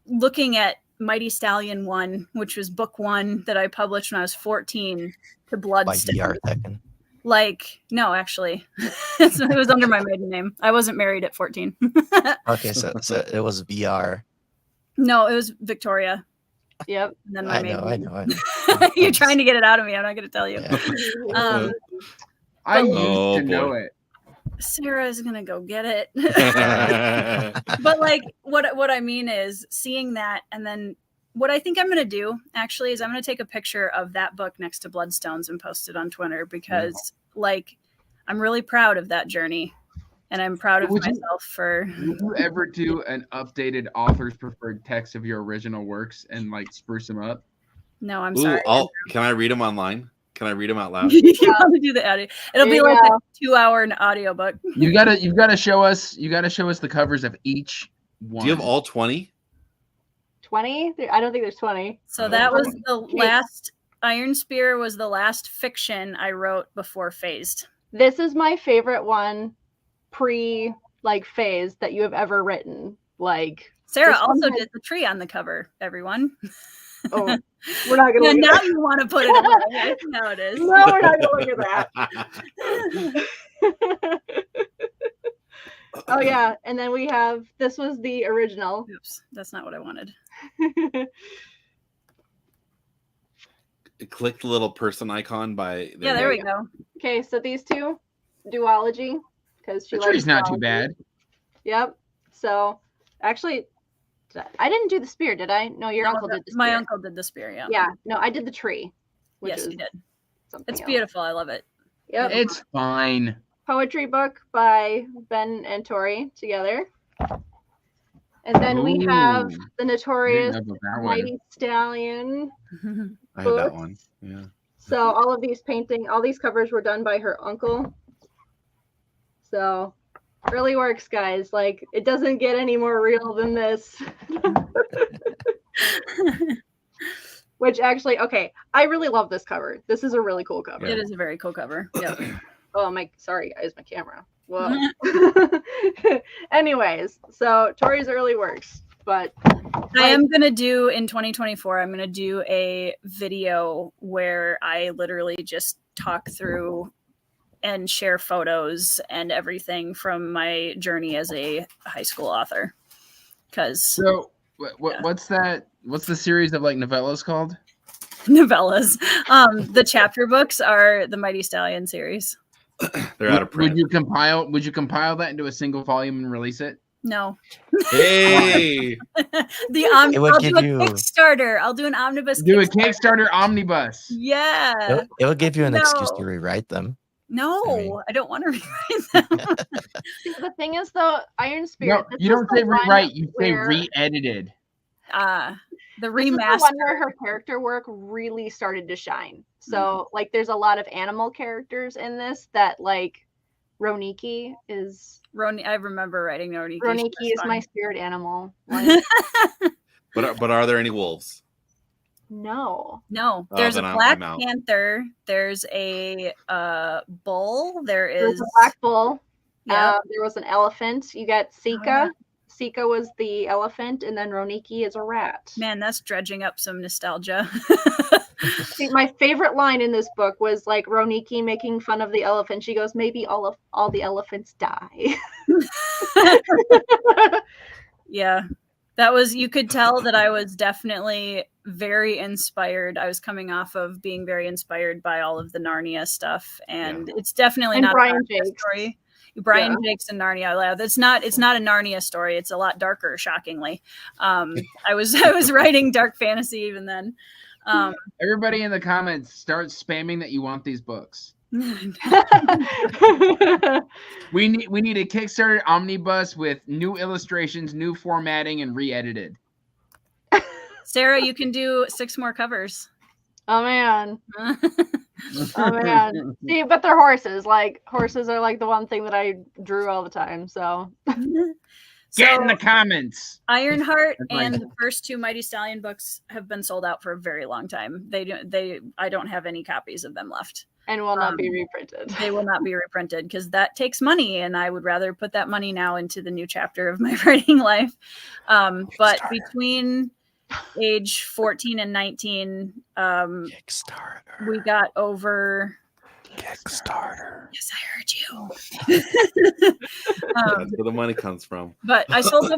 looking at Mighty Stallion 1, which was book 1 that I published when I was 14, to By Bloodstone. VR Tekken. Like, no, actually, it was under my maiden name. I wasn't married at 14. Okay, so it was VR. No, it was Victoria. Yep. And then my I maiden know. name. You're trying to get it out of me. I'm not going to tell you. Yeah. I Oh, used to boy. know it. Sarah is going to go get it. But like what I mean is seeing that, and then what I think I'm going to do actually is I'm going to take a picture of that book next to Bloodstones and post it on Twitter, because like I'm really proud of that journey, and I'm proud of myself for. Would you ever do an updated author's preferred text of your original works and like spruce them up? No, I'm Ooh, sorry. can I read them online? Can I read them out loud? You want to do the audio? It'll be like a 2-hour audiobook. You've got to show us the covers of each one. Do you have all 20? 20? I don't think there's 20. So that was the last. Iron Spear was the last fiction I wrote before Phased. This is my favorite one pre like phase that you have ever written. Like Sarah this one also has- did the tree on the cover, everyone. Oh, we're not gonna Yeah, look now at you want to put it away. I see how it is. that. No, we're not gonna look at that. Oh yeah, and then we have this was the original. Oops, that's not what I wanted. Click the little person icon by. Yeah, there we go. Okay, so these two, duology, because she The likes tree's not too duology. bad. Yep. So actually, I didn't do the spear, did I? No, your uncle did the spear. My uncle did the spear, yeah. Yeah. No, I did the tree. Which Yes, is he did. something It's else. beautiful. I love it. Yep. It's fine. Poetry book by Ben and Tori together. And then we have Ooh. the I didn't notorious know about that one. Mighty Stallion. I had that books. one. Yeah. So all of these all these covers were done by her uncle. So really works, guys. Like it doesn't get any more real than this. Which actually, okay, I really love this cover. This is a really cool cover. It is a very cool cover. Yeah. Oh my, sorry guys, my camera. Whoa. Anyways, so Tori's early works, but I am going to do in 2024, I'm going to do a video where I literally just talk through and share photos and everything from my journey as a high school author. Because So what's that? What's the series of like novellas called? novellas, the chapter books are the Mighty Stallion series. They're out of print. Would you compile that into a single volume and release it? No. Hey, I'll do a give you- Kickstarter. I'll do an omnibus. Do a Kickstarter omnibus. Yeah. It will give you an excuse to No. rewrite them. No, I mean- I don't want to rewrite them. See, the thing is though, Iron Spirit. No, you don't say rewrite. You say re-edited. The This is the remaster. one where her character work really started to shine. So like there's a lot of animal characters in this that like Roniki is I remember writing Roniki. Roniki She was is fun. my spirit animal. Like, but are there any wolves? no. No, Oh, there's a then Black I'm out. Panther. There's a bull. There There's is a black bull. yeah. There was an elephant. You got Sika. yeah. Sika was the elephant, and then Roniki is a rat. Man, that's dredging up some nostalgia. See, my favorite line in this book was like Roniki making fun of the elephant. She goes, "Maybe all the elephants die." Yeah. That was, you could tell that I was definitely very inspired. I was coming off of being very inspired by all of the Narnia stuff. And it's definitely And not Brian a Narnia Jakes. story. Brian Jakes and Narnia. It's not a Narnia story. It's a lot darker, shockingly. I was writing dark fantasy even then. Everybody in the comments start spamming that you want these books. We need a Kickstarter omnibus with new illustrations, new formatting, and re-edited. Sarah, you can do 6 more covers. Oh man. Oh man. See, but they're horses. Like horses are like the one thing that I drew all the time. So Get in the comments. Ironheart That's right. and the first 2 Mighty Stallion books have been sold out for a very long time. I don't have any copies of them left. And will not be reprinted. They will not be reprinted because that takes money, and I would rather put that money now into the new chapter of my writing life. But between age 14 and 19, Kickstarter. we got over. Kickstarter. Yes, I heard you. That's where the money comes from. But I sold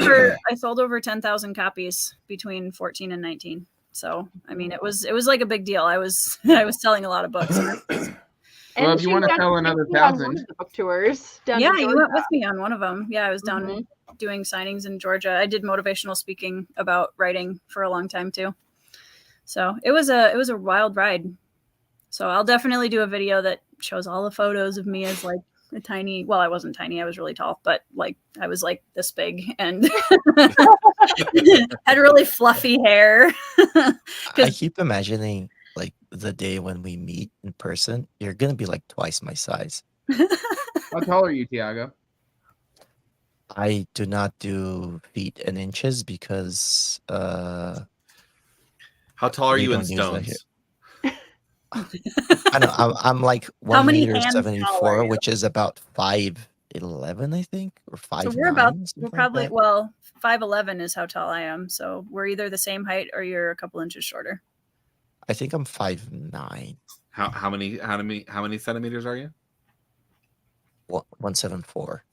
over 10,000 copies between 14 and 19. So I mean, it was like a big deal. I was selling a lot of books. Well, if you want to sell another 1,000, the book tours. Down Yeah, to you Georgia. went with me on one of them. Yeah, I was down doing signings in Georgia. I did motivational speaking about writing for a long time too. So it was a wild ride. So I'll definitely do a video that shows all the photos of me as like a tiny, well, I wasn't tiny, I was really tall, but like I was like this big and had really fluffy hair. I keep imagining like the day when we meet in person, you're gonna be like twice my size. how tall are you, Tiago? I do not do feet and inches because How tall are We you in don't use that here. stones? I know I'm like How 1 many meter hands tall are 74, you? which is about 5'11", I think, or 5'9". So we're something probably, like that. well, 5'11" is how tall I am. So we're either the same height or you're a couple inches shorter. I think I'm 5'9", How many centimeters are you? 174.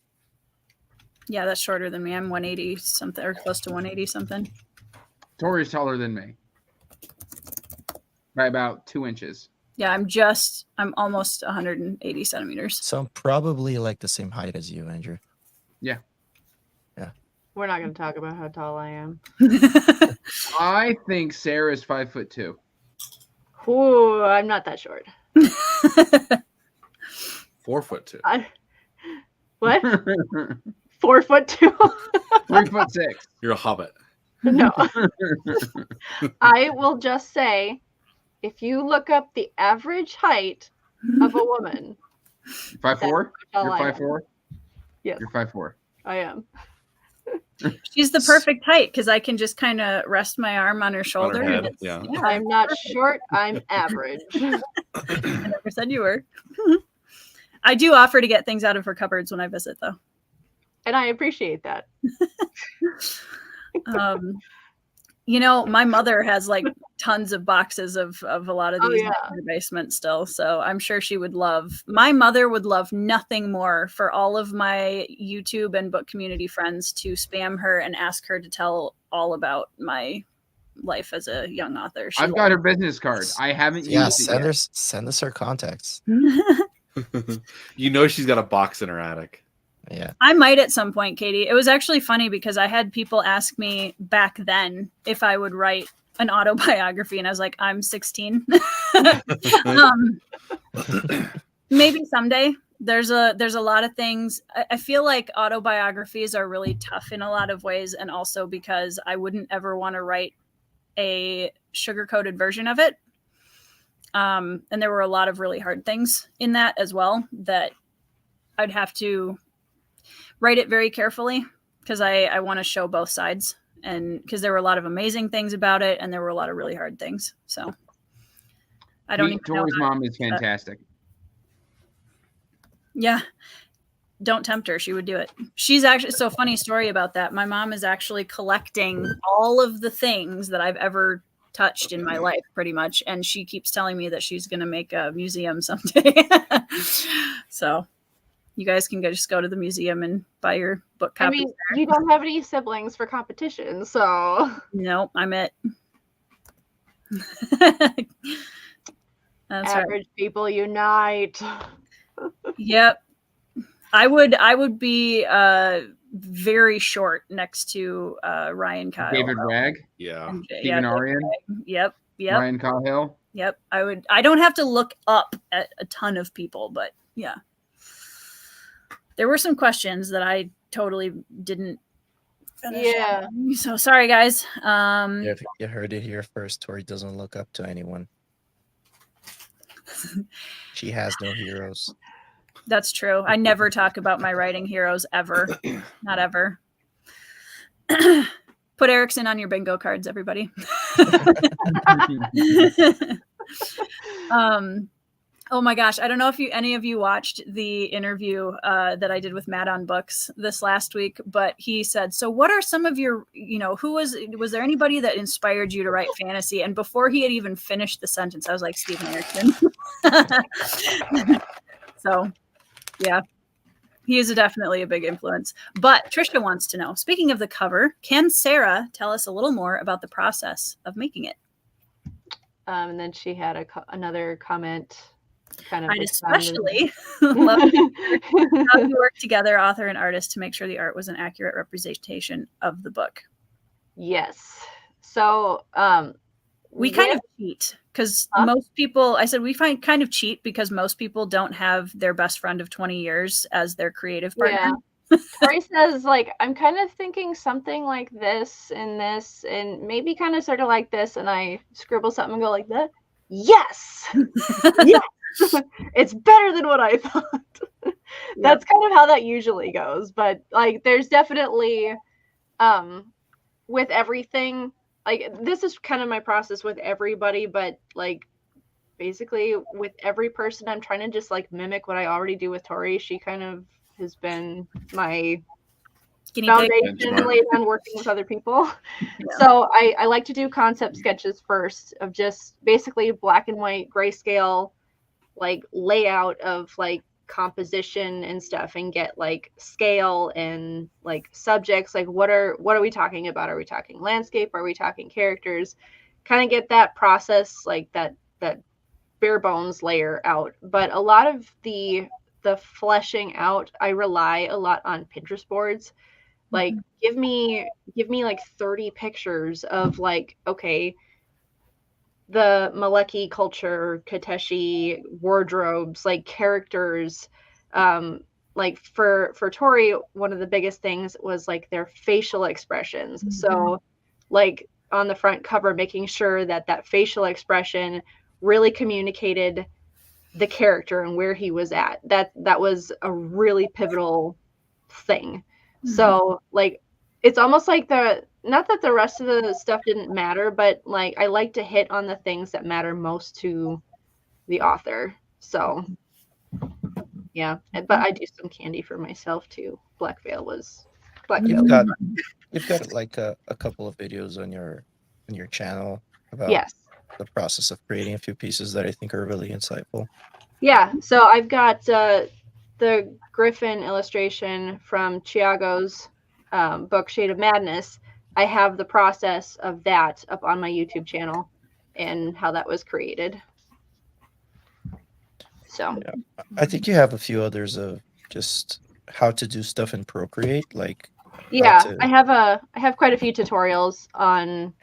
Yeah, that's shorter than me. I'm 180 something or close to 180 something. Tori's taller than me by about 2 inches. Yeah, I'm almost 180 centimeters. So I'm probably like the same height as you, Andrew. We're not going to talk about how tall I am. I think Sarah's 5'2". Ooh, I'm not that short. 4'2". What? 4'2"? 3'6". You're a hobbit. No. I will just say, if you look up the average height of a woman, 5'4"? You're tall I am. 5'4"? Yes, You're 5'4". I am. She's the perfect height because I can just kind of rest my arm on her shoulder. head, and yeah. I'm not short. I'm average. I never said you were. I do offer to get things out of her cupboards when I visit, though. And I appreciate that. You know, my mother has like tons of boxes of a lot of these in her basement still. So I'm sure she would love, my mother would love nothing more for all of my YouTube and book community friends to spam her and ask her to tell all about my life as a young author. I've got her business card. I haven't Yeah, used it yet. send us her contacts. You know she's got a box in her attic. Yeah. I might at some point, Katie. It was actually funny because I had people ask me back then if I would write an autobiography, and I was like, I'm 16. Maybe someday. There's a lot of things. I feel like autobiographies are really tough in a lot of ways, and also because I wouldn't ever want to write a sugar-coated version of it. And there were a lot of really hard things in that as well that I'd have to write it very carefully because I want to show both sides, and because there were a lot of amazing things about it and there were a lot of really hard things. So I don't even know. Tori's mom is fantastic. Yeah. Don't tempt her. She would do it. She's actually, so funny story about that. My mom is actually collecting all of the things that I've ever touched in my life pretty much. And she keeps telling me that she's going to make a museum someday. So you guys can just go to the museum and buy your book I copies. mean, you don't have any siblings for competition, so. No, I'm it. That's Average right. people unite. Yep. I would be very short next to Ryan Kyle. David Ragg, Yeah. Stephen Arian, Yep. Ryan Cahill. Yep. I don't have to look up at a ton of people, but yeah. There were some questions that I totally didn't finish. Yeah. So sorry, guys. You heard it here first. Tori doesn't look up to anyone. She has no heroes. That's true. I never talk about my writing heroes ever. Not ever. Put Erickson on your bingo cards, everybody. Oh my gosh, I don't know if any of you watched the interview that I did with Matt on Books this last week, but he said, so what are some of your, who was there anybody that inspired you to write fantasy? And before he had even finished the sentence, I was like, Stephen Erickson. So yeah, he is definitely a big influence. But Trisha wants to know, speaking of the cover, can Sarah tell us a little more about the process of making it? And then she had another comment. I'd especially love to hear how you work together, author and artist, to make sure the art was an accurate representation of the book. Yes. So we kind of cheat because most people, I said we kind of cheat because most people don't have their best friend of 20 years as their creative partner. Yeah. Tori says, like, I'm kind of thinking something like this and maybe kind of sort of like this, and I scribble something and go like that. Yes. Yes. It's better than what I thought. That's kind of how that usually goes. But like, there's definitely with everything, like, this is kind of my process with everybody, but like basically with every person, I'm trying to just like mimic what I already do with Tori. She kind of has been my foundation laid on working with other people. Yeah. So I like to do concept sketches first of just basically black and white grayscale, like layout of like composition and stuff, and get like scale and like subjects, like what are we talking about? Are we talking landscape? Are we talking characters? Kind of get that process, like that bare bones layer out. But a lot of the fleshing out, I rely a lot on Pinterest boards. Like give me like 30 pictures of like, okay, the Maleki culture, Kateshi wardrobes, like characters. Like for Tori, one of the biggest things was like their facial expressions. Mm-hmm. So like on the front cover, making sure that facial expression really communicated the character and where he was at. That was a really pivotal thing. Mm-hmm. So like it's almost like not that the rest of the stuff didn't matter, but like I like to hit on the things that matter most to the author. So yeah, but I do some candy for myself too. Black Veil. You've got like a couple of videos on your channel about the process of creating a few pieces that I think are really insightful. Yeah, so I've got the Griffin illustration from Chiago's book Shade of Madness. I have the process of that up on my YouTube channel and how that was created. So yeah. I think you have a few others of just how to do stuff in Procreate, like I have quite a few tutorials on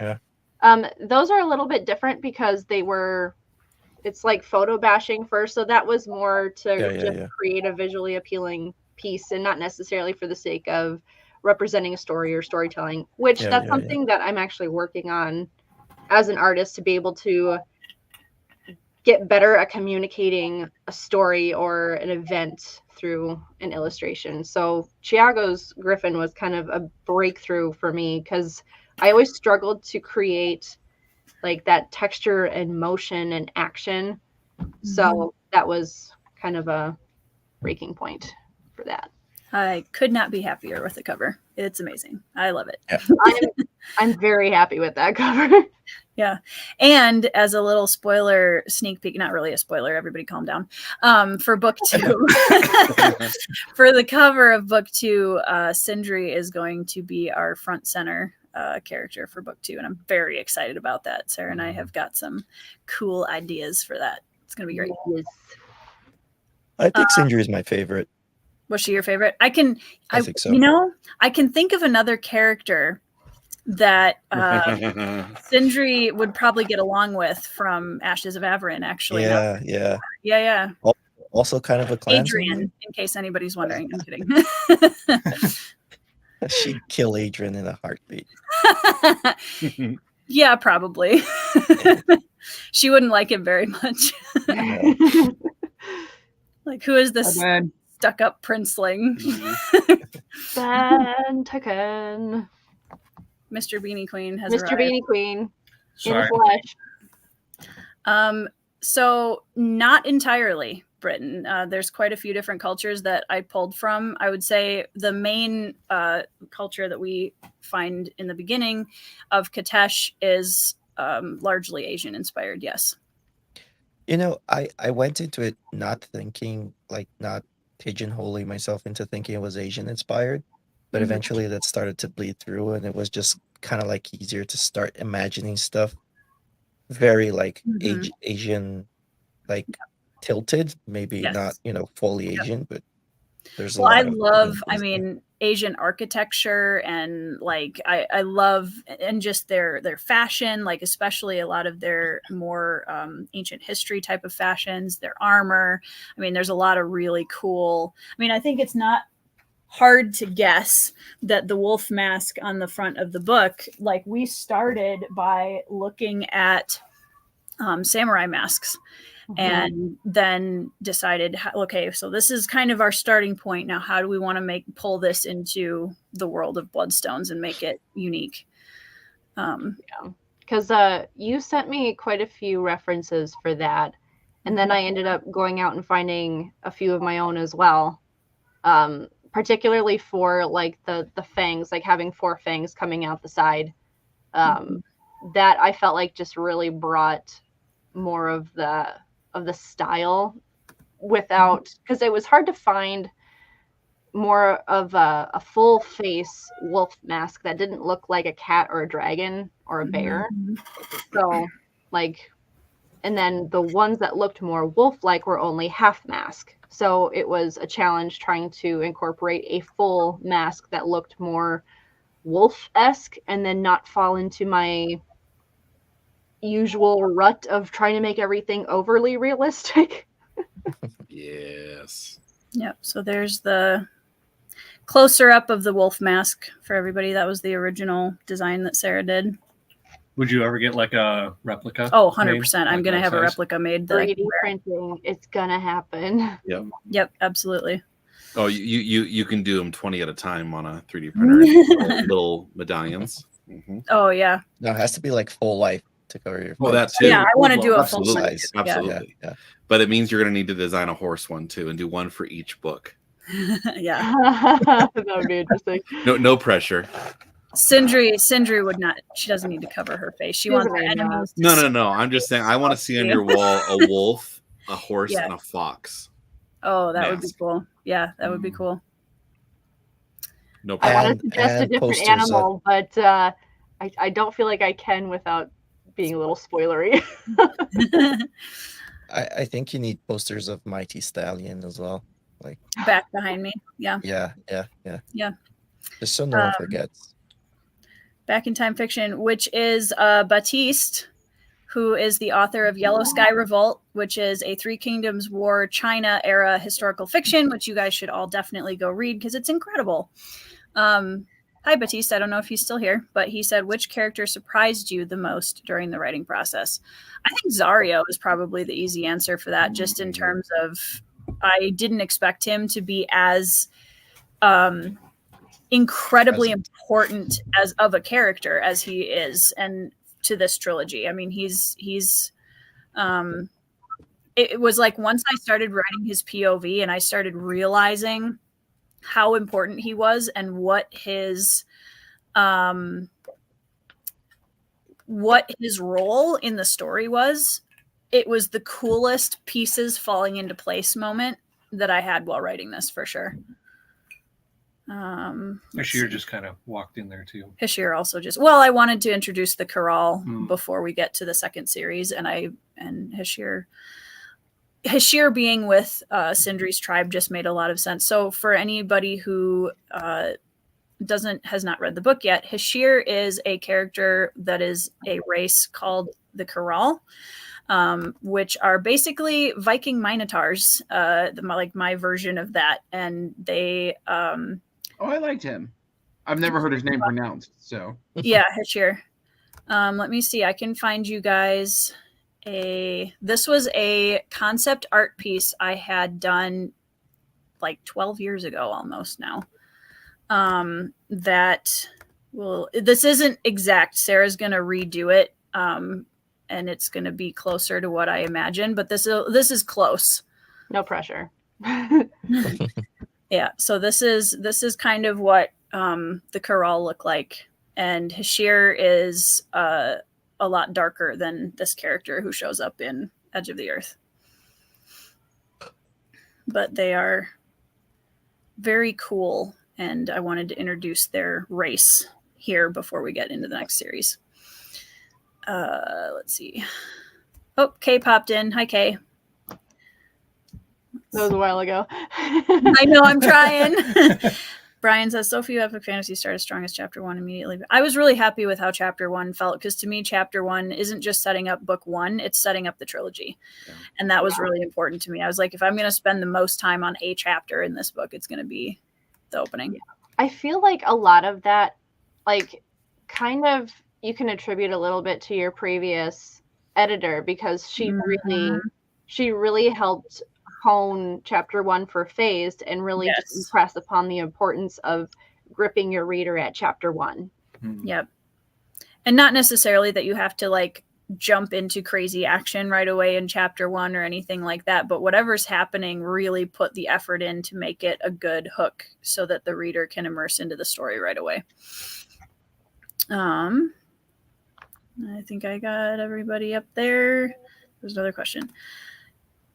those are a little bit different because it's like photo bashing first, so that was more to create a visually appealing piece and not necessarily for the sake of representing a story or storytelling, which that's something that I'm actually working on as an artist, to be able to get better at communicating a story or an event through an illustration. So Chiago's Griffin was kind of a breakthrough for me because I always struggled to create like that texture and motion and action. Mm-hmm. So that was kind of a breaking point for that. I could not be happier with the cover. It's amazing. I love it. Yeah. I'm very happy with that cover. Yeah. And as a little spoiler sneak peek, not really a spoiler, everybody calm down. For book 2, for the cover of book 2, Sindri is going to be our front center character for book 2. And I'm very excited about that. Sarah and I have got some cool ideas for that. It's going to be great. Yes. I think Sindri is my favorite. Was she your favorite? I think so. I can think of another character that Sindri would probably get along with from Ashes of Avrin, actually. Yeah. Also kind of a Klansman. Adrian, in case anybody's wondering. I'm kidding. She'd kill Adrian in a heartbeat. Yeah, probably. She wouldn't like him very much. Like, who is this stuck-up princeling? Ben Tekken. Mr. Beanie Queen has Mr. arrived. Beanie Queen in Sorry. the flesh. So not entirely Britain. There's quite a few different cultures that I pulled from. I would say the main culture that we find in the beginning of Katesh is largely Asian inspired. Yes. You know, I went into it not thinking, like, not pigeonholing myself into thinking it was Asian inspired, but Mhm. eventually that started to bleed through, and it was just kind of like easier to start imagining stuff very like Mhm. Asian, like tilted, maybe not, Yes. fully Yep. Asian, but there's a Well, I lot of love, I things there. mean, Asian architecture, and like I love, and just their fashion, like especially a lot of their more ancient history type of fashions, their armor. I mean, there's a lot of really cool. I mean, I think it's not hard to guess that the wolf mask on the front of the book, like we started by looking at samurai masks and then decided, okay, so this is kind of our starting point. Now, how do we want to pull this into the world of Bloodstones and make it unique? Because you sent me quite a few references for that, and then I ended up going out and finding a few of my own as well, particularly for like the fangs, like having 4 fangs coming out the side. That I felt like just really brought more of the style without, because it was hard to find more of a full face wolf mask that didn't look like a cat or a dragon or a bear. So like, and then the ones that looked more wolf like were only half mask. So it was a challenge trying to incorporate a full mask that looked more wolf-esque and then not fall into my usual rut of trying to make everything overly realistic. Yes. Yep. So there's the closer up of the wolf mask for everybody. That was the original design that Sarah did. Would you ever get like a replica? Oh, 100%. made, I'm like going to have a size? replica made that I 3D can wear. printing, it's gonna happen. Yep. Yep, absolutely. Oh, you can do them 20 at a time on a 3D printer. little medallions. Oh, yeah. No, it has to be like full life to cover your Well, face. that too. Yeah, I want to do a full Absolutely. size. Absolutely. Yeah. But it means you're going to need to design a horse one too, and do one for each book. Yeah. That would be interesting. No pressure. Sindri would not. She doesn't need to cover her face. She wants her doesn't need that. enemies. to No. I'm just saying. I want to see on Yeah. your wall a wolf, a horse, Yeah. and a fox. Oh, that would be mask. cool. Yeah, that would be cool. No I pressure. want to suggest a and different posters animal, but I don't feel like I can without being a little spoilery. I think you need posters of Mighty Stallion as well. Like, Back behind me. Yeah. yeah. Yeah. Just so no one forgets. Back in Time Fiction, which is Batiste, who is the author of Yellow Sky Revolt, which is a Three Kingdoms War China era historical fiction, which you guys should all definitely go read because it's incredible. Hi, Batiste. I don't know if he's still here, but he said, which character surprised you the most during the writing process? I think Zario is probably the easy answer for that, just in terms of I didn't expect him to be as incredibly important as of a character as he is, and to this trilogy. I mean, he's it was like once I started writing his POV and I started realizing how important he was and what his role in the story was, it was the coolest pieces falling into place moment that I had while writing this, for sure. Hashir just kind of walked in there too. Hashir also just, well, I wanted to introduce the Corral before we get to the second series, and Hashir being with Sindri's tribe just made a lot of sense. So for anybody who has not read the book yet, Hashir is a character that is a race called the Corral, which are basically Viking Minotaurs, like my version of that, and they. Oh, I liked him. I've never heard his name pronounced. So Yeah, Hashir. Let me see. I can find you guys this was a concept art piece I had done like 12 years ago almost now. That well, this isn't exact. Sarah's going to redo it. And it's going to be closer to what I imagine, but this is close. No pressure. Yeah. So this is kind of what the Corral look like. And Hashir is a lot darker than this character who shows up in Edge of the Earth. But they are very cool, and I wanted to introduce their race here before we get into the next series. Let's see. Oh, Kay popped in. Hi, Kay. That was a while ago. I know, I'm trying. Brian says, so few epic fantasy start as strong as chapter 1 immediately. I was really happy with how chapter 1 felt, because to me, chapter 1 isn't just setting up book 1, it's setting up the trilogy. Yeah. And that was really important to me. I was like, if I'm going to spend the most time on a chapter in this book, it's going to be the opening. Yeah. I feel like a lot of that, like, kind of, you can attribute a little bit to your previous editor, because she really helped hone chapter 1 for Phased and really just impress upon the importance of gripping your reader at chapter 1. Yep. And not necessarily that you have to like jump into crazy action right away in chapter 1 or anything like that, but whatever's happening, really put the effort in to make it a good hook so that the reader can immerse into the story right away. I think I got everybody up there. There's another question.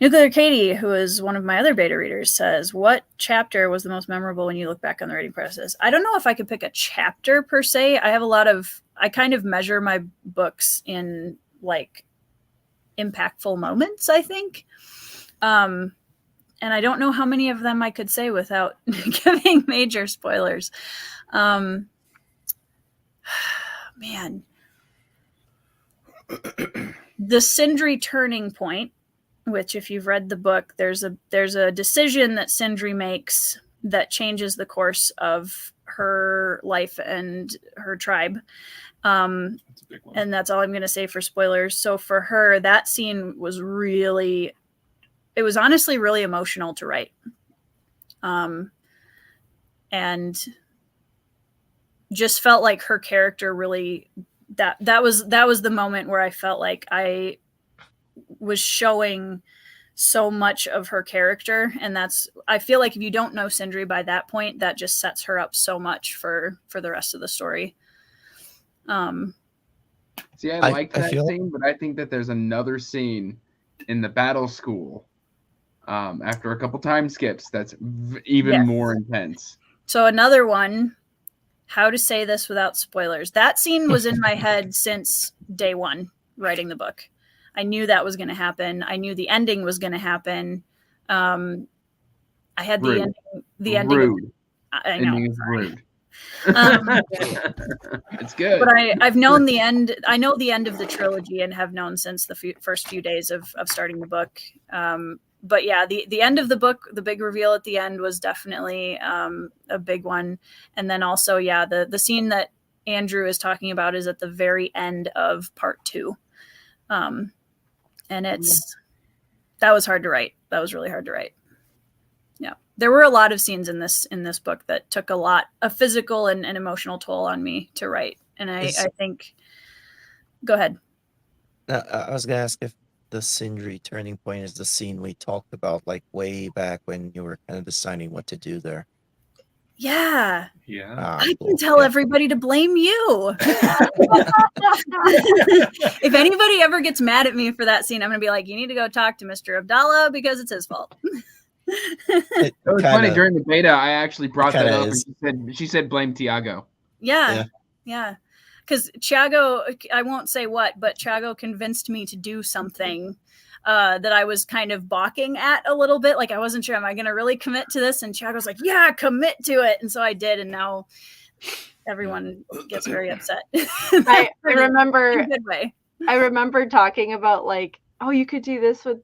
Nuclear Katie, who is one of my other beta readers, says, what chapter was the most memorable when you look back on the writing process? I don't know if I could pick a chapter per se. I kind of measure my books in like impactful moments, I think. And I don't know how many of them I could say without giving major spoilers. Man. The Sindri turning point, which if you've read the book, there's a decision that Sindri makes that changes the course of her life and her tribe. And that's all I'm going to say for spoilers. So for her, that scene was it was honestly really emotional to write. And just felt like her character really, that was the moment where I felt like I was showing so much of her character, and I feel like if you don't know Sindri by that point, that just sets her up so much for the rest of the story. See, I like that scene, but I think that there's another scene in the battle school after a couple time skips that's even more intense. So another one, how to say this without spoilers. That scene was in my head since day one writing the book. I knew that was going to happen. I knew the ending was going to happen. I had the ending. Rude. I know. Ending is rude. It's good. But I've known the end. I know the end of the trilogy and have known since the first few days of starting the book. But yeah, the end of the book, the big reveal at the end was definitely a big one. And then also, yeah, the scene that Andrew is talking about is at the very end of part 2. And that was hard to write. That was really hard to write. Yeah. There were a lot of scenes in this book that took a physical and emotional toll on me to write. And I think, go ahead. I was going to ask if the Sindri turning point is the scene we talked about, like way back when you were kind of deciding what to do there. Yeah. Yeah. I can tell everybody to blame you. If anybody ever gets mad at me for that scene, I'm going to be like, you need to go talk to Mr. Abdallah because it's his fault. It was funny during the beta. I actually brought that up, and she said blame Tiago. Yeah. Because Tiago, I won't say what, but Tiago convinced me to do something that I was kind of balking at a little bit. Like I wasn't sure, am I going to really commit to this? And Tiago's like, yeah, commit to it. And so I did, and now everyone gets very upset. I remember. In a good way. I remember talking about like, oh, you could do this with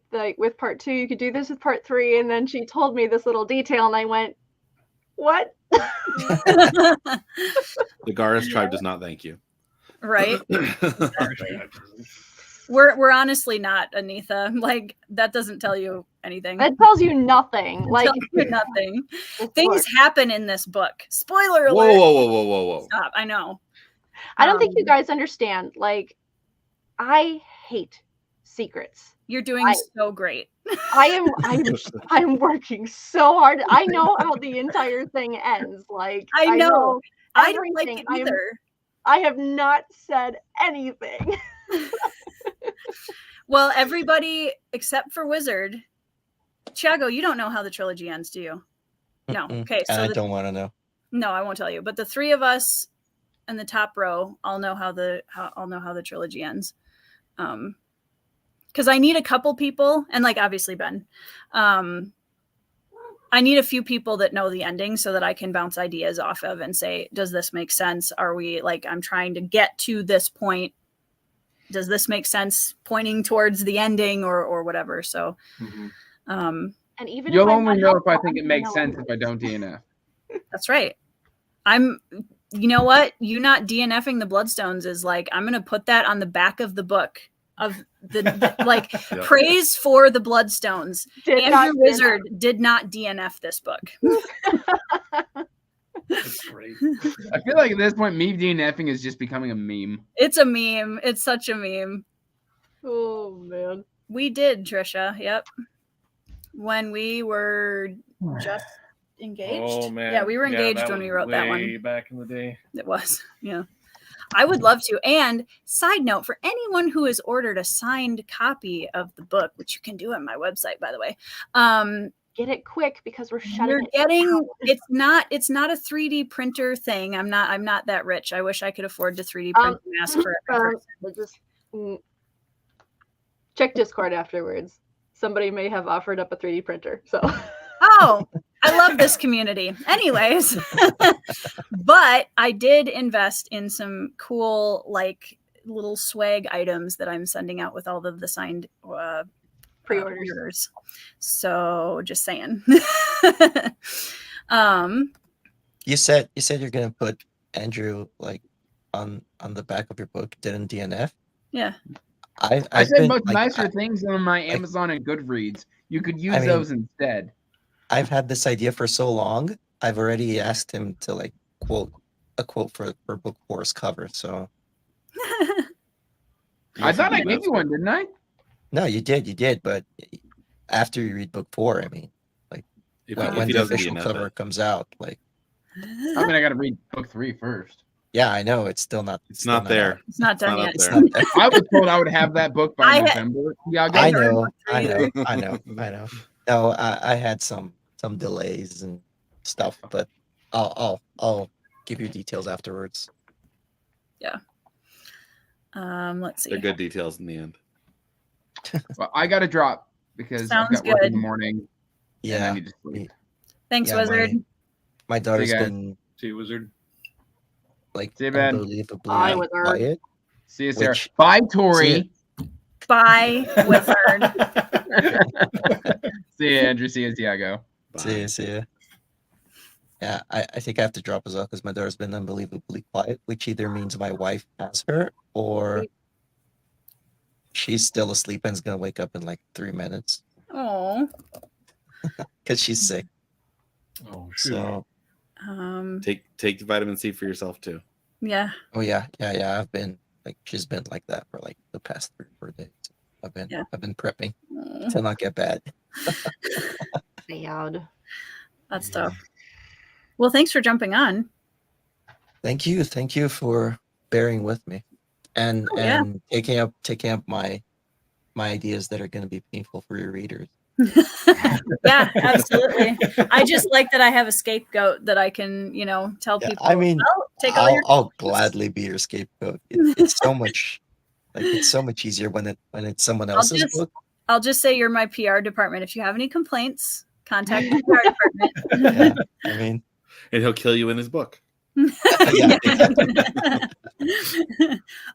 part 2, you could do this with part 3, and then she told me this little detail, and I went, what? The Garis tribe does not thank you. Right? Exactly. We're honestly not, Anitha. Like that doesn't tell you anything. That tells you nothing. Like nothing. Things happen in this book. Spoiler alert. Whoa. Stop. I know. I don't think you guys understand. Like, I hate secrets. You're doing so great. I'm working so hard. I know how the entire thing ends. Like, I know. I don't like everything. it either. I have not said anything. Well, everybody except for Wizard. Thiago, you don't know how the trilogy ends, do you? No. Okay, so I don't want to know. No, I won't tell you. But the three of us in the top row, I'll know how the trilogy ends. Because I need a couple people, and like obviously Ben. I need a few people that know the ending so that I can bounce ideas off of and say, does this make sense? Are we like, I'm trying to get to this point. Does this make sense pointing towards the ending or whatever? So, and even you'll only know if I think it makes sense if I don't DNF. That's right. You know what? You not DNFing the Bloodstones is like, I'm going to put that on the back of the book of the like praise for the Bloodstones. Andrew Wizard did not DNF this book. That's great. I feel like at this point, me DNFing is just becoming a meme. It's a meme. It's such a meme. Oh man. We did, Trisha. Yep. When we were just engaged. Oh man. Yeah, we were engaged when we wrote that one. Way back in the day. It was. Yeah. I would love to. And side note, for anyone who has ordered a signed copy of the book, which you can do on my website, by the way, get it quick because we're shutting. You're getting it's not a 3D printer thing. I'm not that rich. I wish I could afford to 3D print a mask for just check Discord afterwards. Somebody may have offered up a 3D printer. So oh, I love this community. Anyways, but I did invest in some cool like little swag items that I'm sending out with all of the signed pre-orders. So just saying. You said you're gonna put Andrew like on the back of your book. Didn't DNF? Yeah. I said much nicer things on my Amazon and Goodreads. You could use those instead. I've had this idea for so long. I've already asked him to like quote for book 4's cover. So I thought I gave you one, didn't I? No, you did. But after you read book 4, I mean, like when the official cover comes out, like I mean, I got to read book 3 first. Yeah, I know it's still not. It's not there. It's not done yet. I was told I would have that book by November. Yeah, I know. No, I had some delays and stuff, but I'll give you details afterwards. Yeah. Let's see. They're good details in the end. Well, I got to drop because I've got work in the morning. Yeah. I need to sleep. Thanks, Wizard. My daughter's been. See you, Wizard. Like unbelievably quiet. See you, Sarah. Bye, Tori. Bye, Wizard. See you, Andrew. See you, Thiago. See you. Yeah, I think I have to drop as well because my daughter's been unbelievably quiet, which either means my wife has her or she's still asleep and is gonna wake up in like 3 minutes. Oh. Because she's sick. Oh, shoot. So take the vitamin C for yourself too. Yeah. Oh yeah. I've been like she's been like that for like the past 3 or 4 days. I've been prepping to not get bad. That's tough. Well, thanks for jumping on. Thank you for bearing with me and taking up my ideas that are going to be painful for your readers. Yeah, absolutely. I just like that I have a scapegoat that I can, tell people. I mean, take all I'll gladly be your scapegoat. It's so much, it's so much easier when it's someone else's book. I'll just say you're my PR department. If you have any complaints, contact the PR department. Yeah, I mean, and he'll kill you in his book.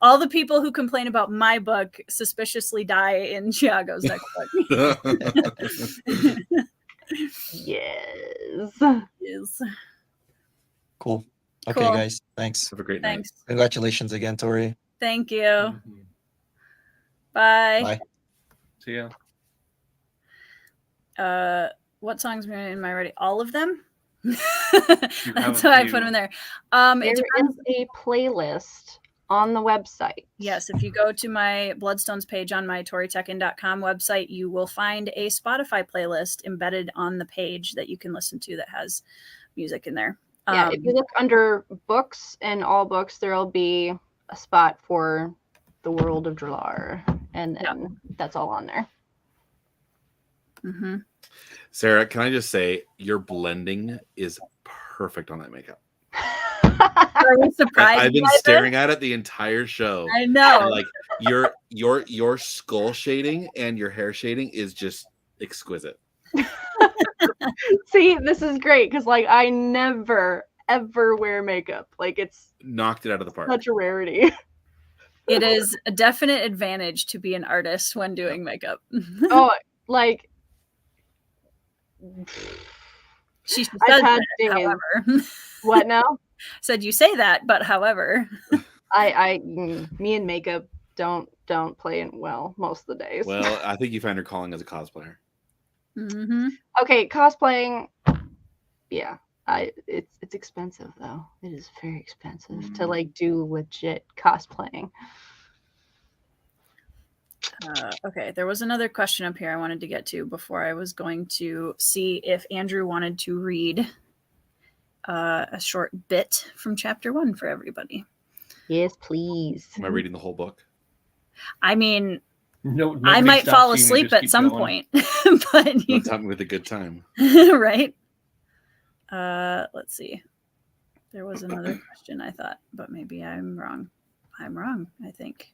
All the people who complain about my book suspiciously die in Thiago's next book. Yes. Cool. Okay, guys. Thanks. Have a great night. Congratulations again, Tori. Thank you. Bye. Bye. See ya. What songs am I ready? All of them? That's why I put them in there. It There depends. is a playlist on the website. Yes, if you go to my Bloodstones page on my ToriTekken.com website, you will find a Spotify playlist embedded on the page that you can listen to that has music in there. Yeah, if you look under books and all books, there'll be a spot for the World of Dralar, and that's all on there. Mm-hmm. Sarah, can I just say your blending is perfect on that makeup. Are we surprised? I've been staring at it the entire show. I know. And, like your skull shading and your hair shading is just exquisite. See, this is great because like I never ever wear makeup. Like it's Knocked it out of the park. such a rarity. It is a definite advantage to be an artist when doing makeup. Oh, like She said I've had that, days. however. What now? Said you say that, but however. Me and makeup don't play it well most of the days. Well, I think you found your calling as a cosplayer. Mm-hmm. Okay, cosplaying. Yeah, it's expensive though. It is very expensive to like do legit cosplaying. Okay, there was another question up here I wanted to get to before I was going to see if Andrew wanted to read a short bit from chapter 1 for everybody. Yes, please. Am I reading the whole book? I mean, No, I might fall asleep at some point, but you, Don't tell me with a good time. right? Let's see. There was another question I thought, but maybe I'm wrong. I'm wrong, I think.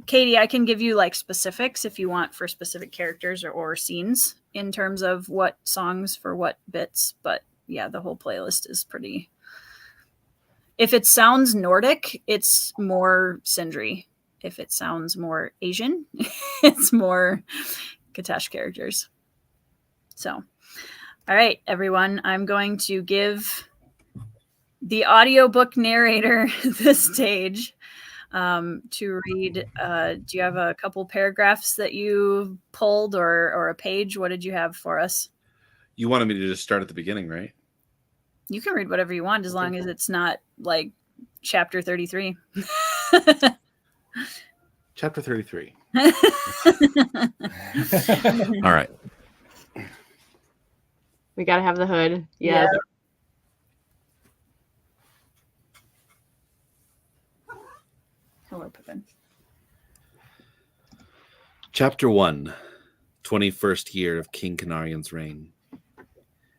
Katie, I can give you like specifics if you want for specific characters or scenes in terms of what songs for what bits. But yeah, the whole playlist is pretty. If it sounds Nordic, it's more Sindri. If it sounds more Asian, it's more Katash characters. So, all right, everyone, I'm going to give the audiobook narrator the stage to read. Do you have a couple paragraphs that you pulled or a page? What did you have for us? You wanted me to just start at the beginning, right? You can read whatever you want as long as it's not like chapter 33. Chapter 33. All right. We gotta have the hood. Yeah. Hello, Pippin. Chapter 1, 21st year of King Canarian's reign.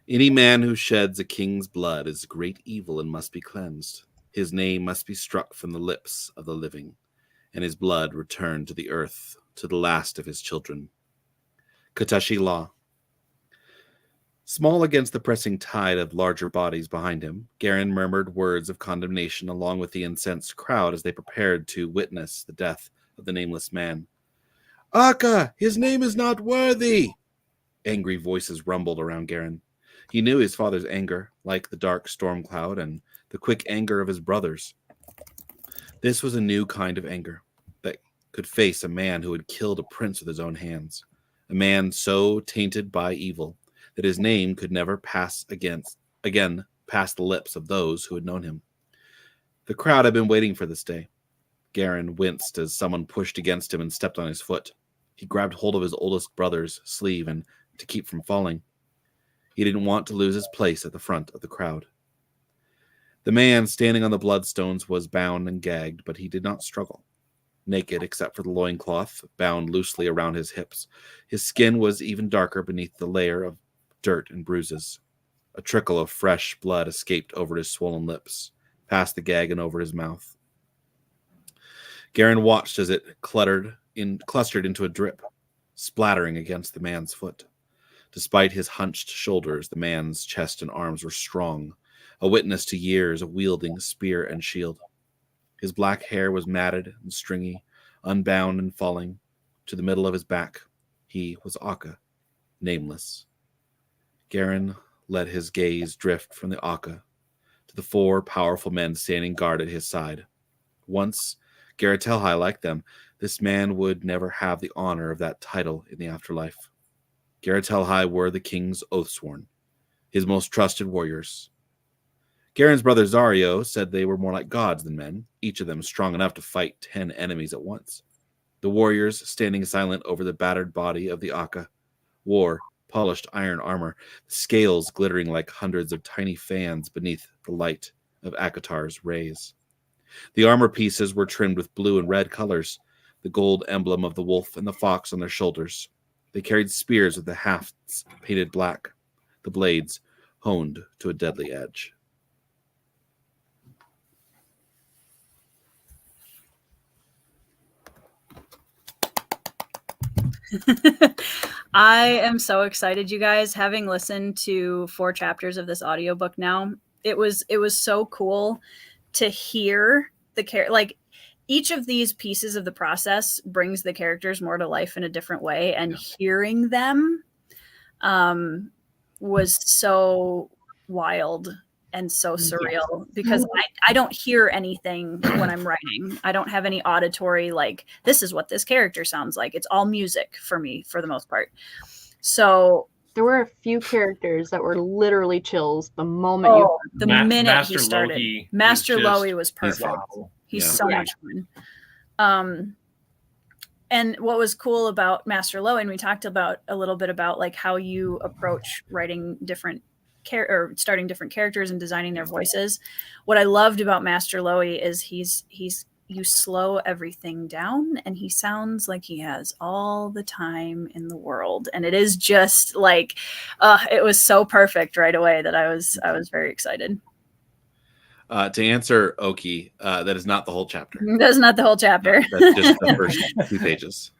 Any man who sheds a king's blood is great evil and must be cleansed. His name must be struck from the lips of the living, and his blood returned to the earth, to the last of his children. Katashi law. Small against the pressing tide of larger bodies behind him, Garen murmured words of condemnation along with the incensed crowd as they prepared to witness the death of the nameless man. Akka, his name is not worthy! Angry voices rumbled around Garen. He knew his father's anger, like the dark storm cloud and the quick anger of his brothers. This was a new kind of anger that could face a man who had killed a prince with his own hands, a man so tainted by evil that his name could never pass again past the lips of those who had known him. The crowd had been waiting for this day. Garen winced as someone pushed against him and stepped on his foot. He grabbed hold of his oldest brother's sleeve and to keep from falling. He didn't want to lose his place at the front of the crowd. The man standing on the bloodstones was bound and gagged, but he did not struggle. Naked except for the loincloth bound loosely around his hips, his skin was even darker beneath the layer of dirt and bruises. A trickle of fresh blood escaped over his swollen lips, past the gag and over his mouth. Garen watched as it clustered into a drip, splattering against the man's foot. Despite his hunched shoulders, the man's chest and arms were strong, a witness to years of wielding spear and shield. His black hair was matted and stringy, unbound and falling to the middle of his back. He was Akka, nameless. Garen let his gaze drift from the Akka to the 4 powerful men standing guard at his side. Once Garatelhai like them, this man would never have the honor of that title in the afterlife. Garatelhai were the king's oathsworn. his most trusted warriors. Garen's brother Zario said they were more like gods than men, each of them strong enough to fight 10 enemies at once. The warriors standing silent over the battered body of the Akka wore polished iron armor, scales glittering like hundreds of tiny fans beneath the light of Akatar's rays. The armor pieces were trimmed with blue and red colors, the gold emblem of the wolf and the fox on their shoulders. They carried spears with the hafts painted black, the blades honed to a deadly edge. I am so excited, you guys, having listened to 4 chapters of this audiobook now. It was so cool to hear the like each of these pieces of the process brings the characters more to life in a different way, and hearing them was so wild and so surreal because I don't hear anything when I'm writing. I don't have any auditory, like, this is what this character sounds like. It's all music for me for the most part. So there were a few characters that were literally chills the moment you heard the them. minute Master he started. Loki Master is just- Lowy was perfect. Wow. He's Yeah. so much fun. And what was cool about Master Lowy, and we talked about a little bit about like how you approach writing different or starting different characters and designing their voices. What I loved about Master Lowy is he's you slow everything down and he sounds like he has all the time in the world, and it is just like it was so perfect right away that I was very excited. To answer Oki, that is not the whole chapter. That's not the whole chapter. That's just the first 2 pages.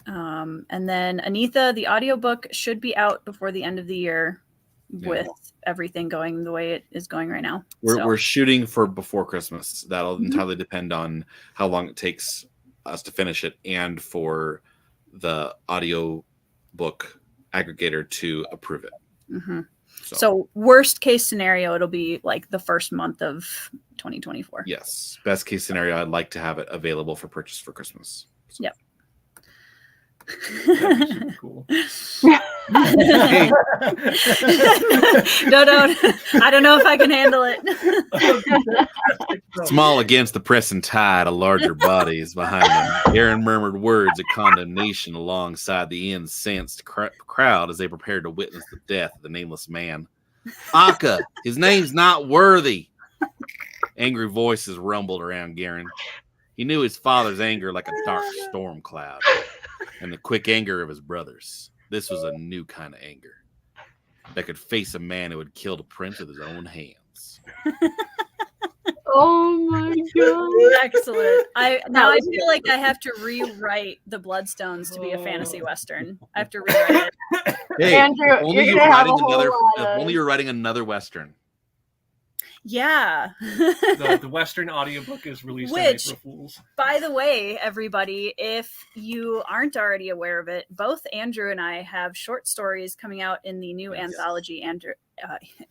And then Anitha, the audiobook should be out before the end of the year with everything going the way it is going right now. We're shooting for before Christmas. That'll entirely depend on how long it takes us to finish it and for the audio book aggregator to approve it. Mm-hmm. So worst case scenario, it'll be like the first month of 2024. Yes. Best case scenario, I'd like to have it available for purchase for Christmas. So. Yep. That'd be super cool. No, I don't know if I can handle it. Small against the pressing tide of larger bodies behind them. Aaron murmured words of condemnation alongside the incensed crowd as they prepared to witness the death of the nameless man. Akka, his name's not worthy. Angry voices rumbled around Garen. He knew his father's anger like a dark storm cloud, and the quick anger of his brothers. This was a new kind of anger that could face a man who had killed a prince with his own hands. Oh my god! Excellent. I feel like I have to rewrite the Bloodstones to be a fantasy western. I have to rewrite it. Hey, Andrew, only you're you're gonna have writing a whole another. lot of- Only you're writing another western. Yeah. The Western audiobook is released on Which- April Fools. By the way, everybody, if you aren't already aware of it, both Andrew and I have short stories coming out in the new anthology,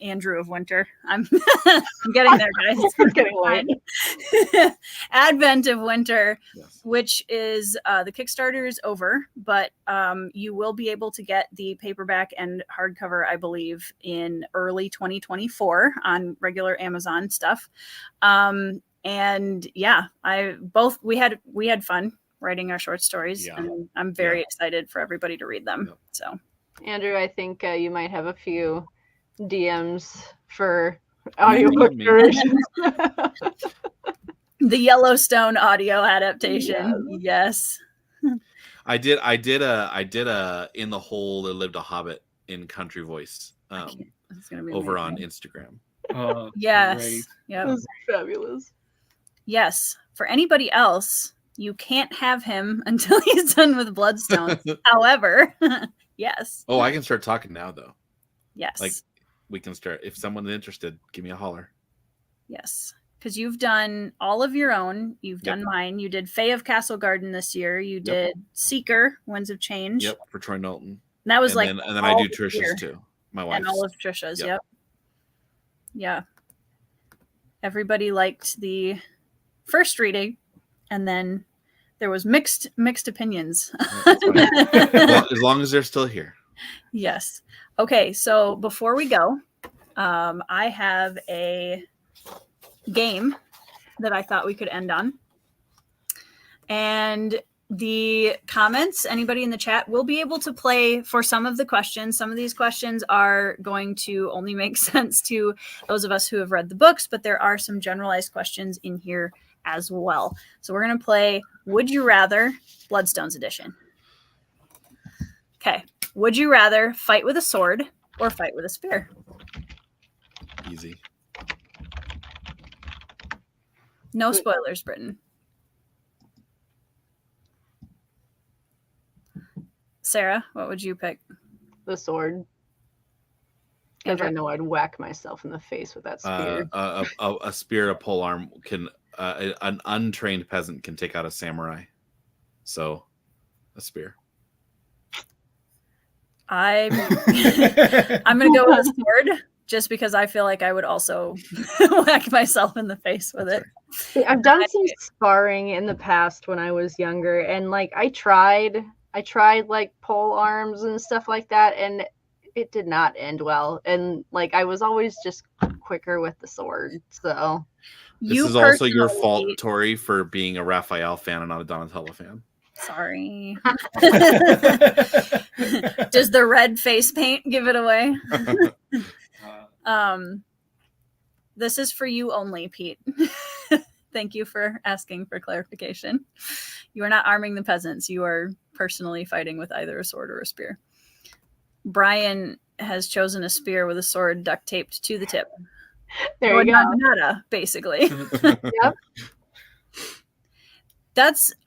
Andrew of Winter. I'm getting there, guys. It's getting late. Advent of Winter, Yes. which is the Kickstarter is over, but you will be able to get the paperback and hardcover, I believe, in early 2024 on regular Amazon stuff. And yeah, we had fun writing our short stories, Yeah. and I'm very Yeah. excited for everybody to read them. Yep. So Andrew, I think you might have a few DMs for audiobook versions. the Yellowstone audio adaptation, yes. I did a in the hole there lived a hobbit in country voice It's gonna be over on amazing. Instagram. Oh, Yes. great. Yep. Those are fabulous. Yes. For anybody else, you can't have him until he's done with Bloodstone. However, yes. Oh, I can start talking now though. Yes. Like we can start. If someone's interested, give me a holler. Yes. Because you've done all of your own. You've done mine. You did Fae of Castle Garden this year. You did Seeker, Winds of Change. Yep, for Troy Knowlton. And that was And then I all do the Trisha's year. too. My wife. And all of Trisha's. Yep. Yep. Yeah. Everybody liked the first reading, and then there was mixed opinions. That's fine. As long as they're still here. Yes. Okay, so before we go, I have a game that I thought we could end on. And the comments, anybody in the chat will be able to play for some of the questions. Some of these questions are going to only make sense to those of us who have read the books, but there are some generalized questions in here as well. So we're going to play Would You Rather Bloodstones edition. Okay. Would you rather fight with a sword or fight with a spear? Easy. No spoilers, Britton. Sarah, what would you pick? The sword. Because I Andrew? know I'd whack myself in the face with that spear. A spear, a polearm can an untrained peasant can take out a samurai. So, a spear. I'm gonna go with a sword just because I feel like I would also whack myself in the face with it. See, I've done some sparring in the past when I was younger, and like I tried like pole arms and stuff like that, and it did not end well. And like I was always just quicker with the sword. So This is also your fault, Tori, for being a Raphael fan and not a Donatello fan. Sorry. Does the red face paint give it away? This is for you only, Pete. Thank you for asking for clarification. You are not arming the peasants. You are personally fighting with either a sword or a spear. Brian has chosen a spear with a sword duct taped to the tip. there you go. Nada, basically. Yep.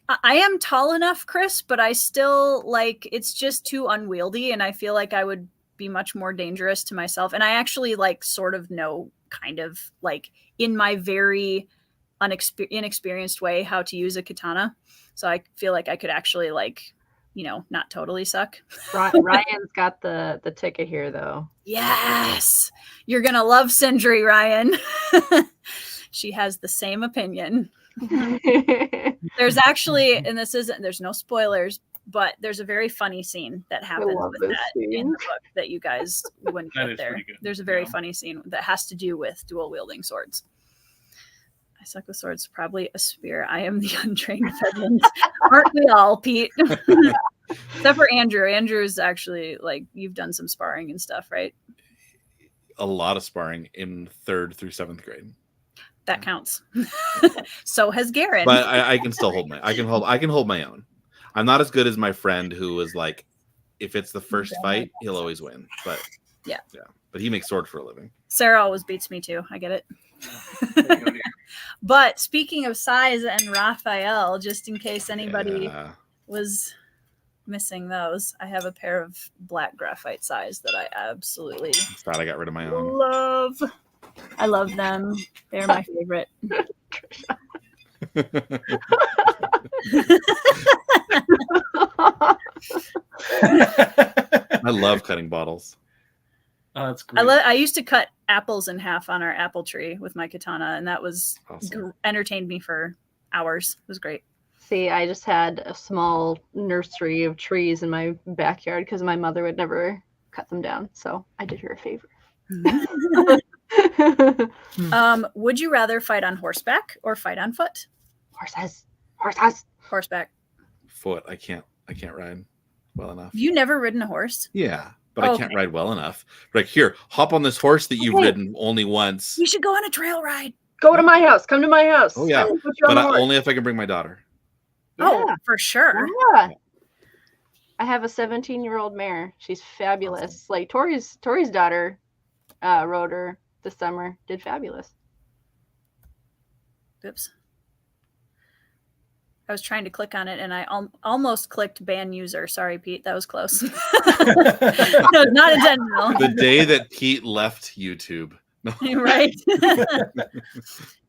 I am tall enough, Chris, but I still like it's just too unwieldy, and I feel like I would be much more dangerous to myself. And I actually like sort of know kind of like in my very inexperienced way how to use a katana. So I feel like I could actually like, not totally suck. Ryan's got the ticket here though. Yes. You're going to love Sindri, Ryan. She has the same opinion. There's actually, and there's no spoilers, but there's a very funny scene that happens with that in the book that you guys wouldn't get there. There's a very funny scene that has to do with dual wielding swords. I suck with swords, probably a spear. I am the untrained peasant. Aren't we all, Pete? Except for Andrew. Andrew's actually like, you've done some sparring and stuff, right? A lot of sparring in 3rd through 7th grade. That counts. So has Garen. But I can still hold I can hold my own. I'm not as good as my friend who was like, if it's the first fight, he'll always win. But yeah. But he makes sword for a living. Sarah always beats me too. I get it. But speaking of size and Raphael, just in case anybody was missing those, I have a pair of black graphite size that I absolutely glad I got rid of my own. love. I love them. They're my favorite. I love cutting bottles. Oh, that's great. I used to cut apples in half on our apple tree with my katana, and that was Awesome. Entertained me for hours. It was great. See, I just had a small nursery of trees in my backyard because my mother would never cut them down. So I did her a favor. Would you rather fight on horseback or fight on foot? Horses. Horseback. Foot. I can't ride well enough. You never ridden a horse? Yeah, but I can't ride well enough. Like, here, hop on this horse that you've ridden only once. You should go on a trail ride. Go to my house. Come to my house. Oh yeah, but only if I can bring my daughter. Oh, for sure. Yeah. I have a 17-year-old mare. She's fabulous. Awesome. Like Tori's daughter rode her this summer. Did fabulous. Oops. I was trying to click on it and I almost clicked ban user. Sorry, Pete. That was close. No, not intentional. The day that Pete left YouTube. Right.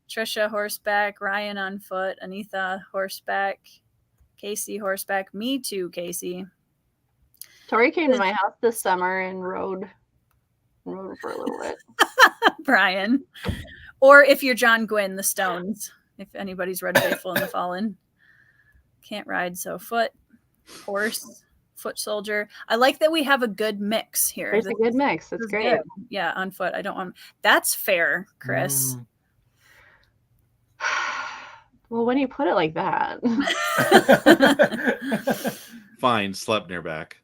Trisha horseback, Ryan on foot, Anitha horseback, Casey horseback. Me too, Casey. Tori came to my house this summer and rode for a little bit. Brian. Or if you're John Gwynn, the Stones. If anybody's read Faithful and the Fallen. Can't ride, so foot. Horse, foot soldier. I like that we have a good mix here. There's a good mix. That's great. Good. Yeah, on foot. I don't want. That's fair, Chris. Well, when you put it like that. Fine, Sleipnir back.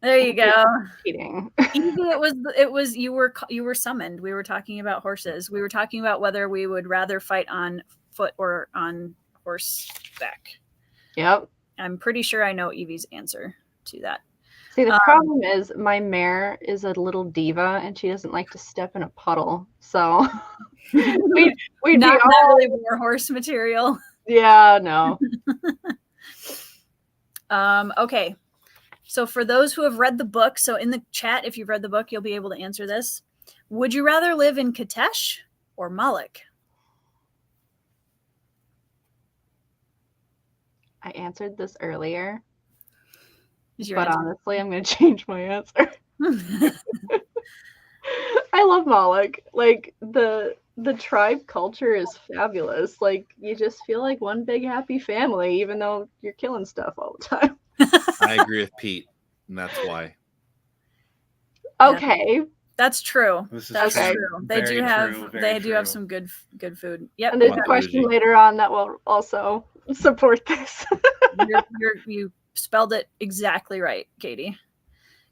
There you go. Cheating. It was you were summoned. We were talking about horses. We were talking about whether we would rather fight on foot or on horseback. Yep. I'm pretty sure I know Evie's answer to that. See, the problem is my mare is a little diva and she doesn't like to step in a puddle. So we'd not be all... really more horse material. Yeah, no. Okay. So for those who have read the book, so in the chat, if you've read the book, you'll be able to answer this. Would you rather live in Katesh or Malik? I answered this earlier, Is your but answer? honestly, I'm going to change my answer. I love Moloch. Like the tribe culture is fabulous. Like you just feel like one big happy family, even though you're killing stuff all the time. I agree with Pete, and that's why. Okay. That's true. That's okay. true. They do have some good food. Yep. And there's a question later on that will also support this. You spelled it exactly right, Katie.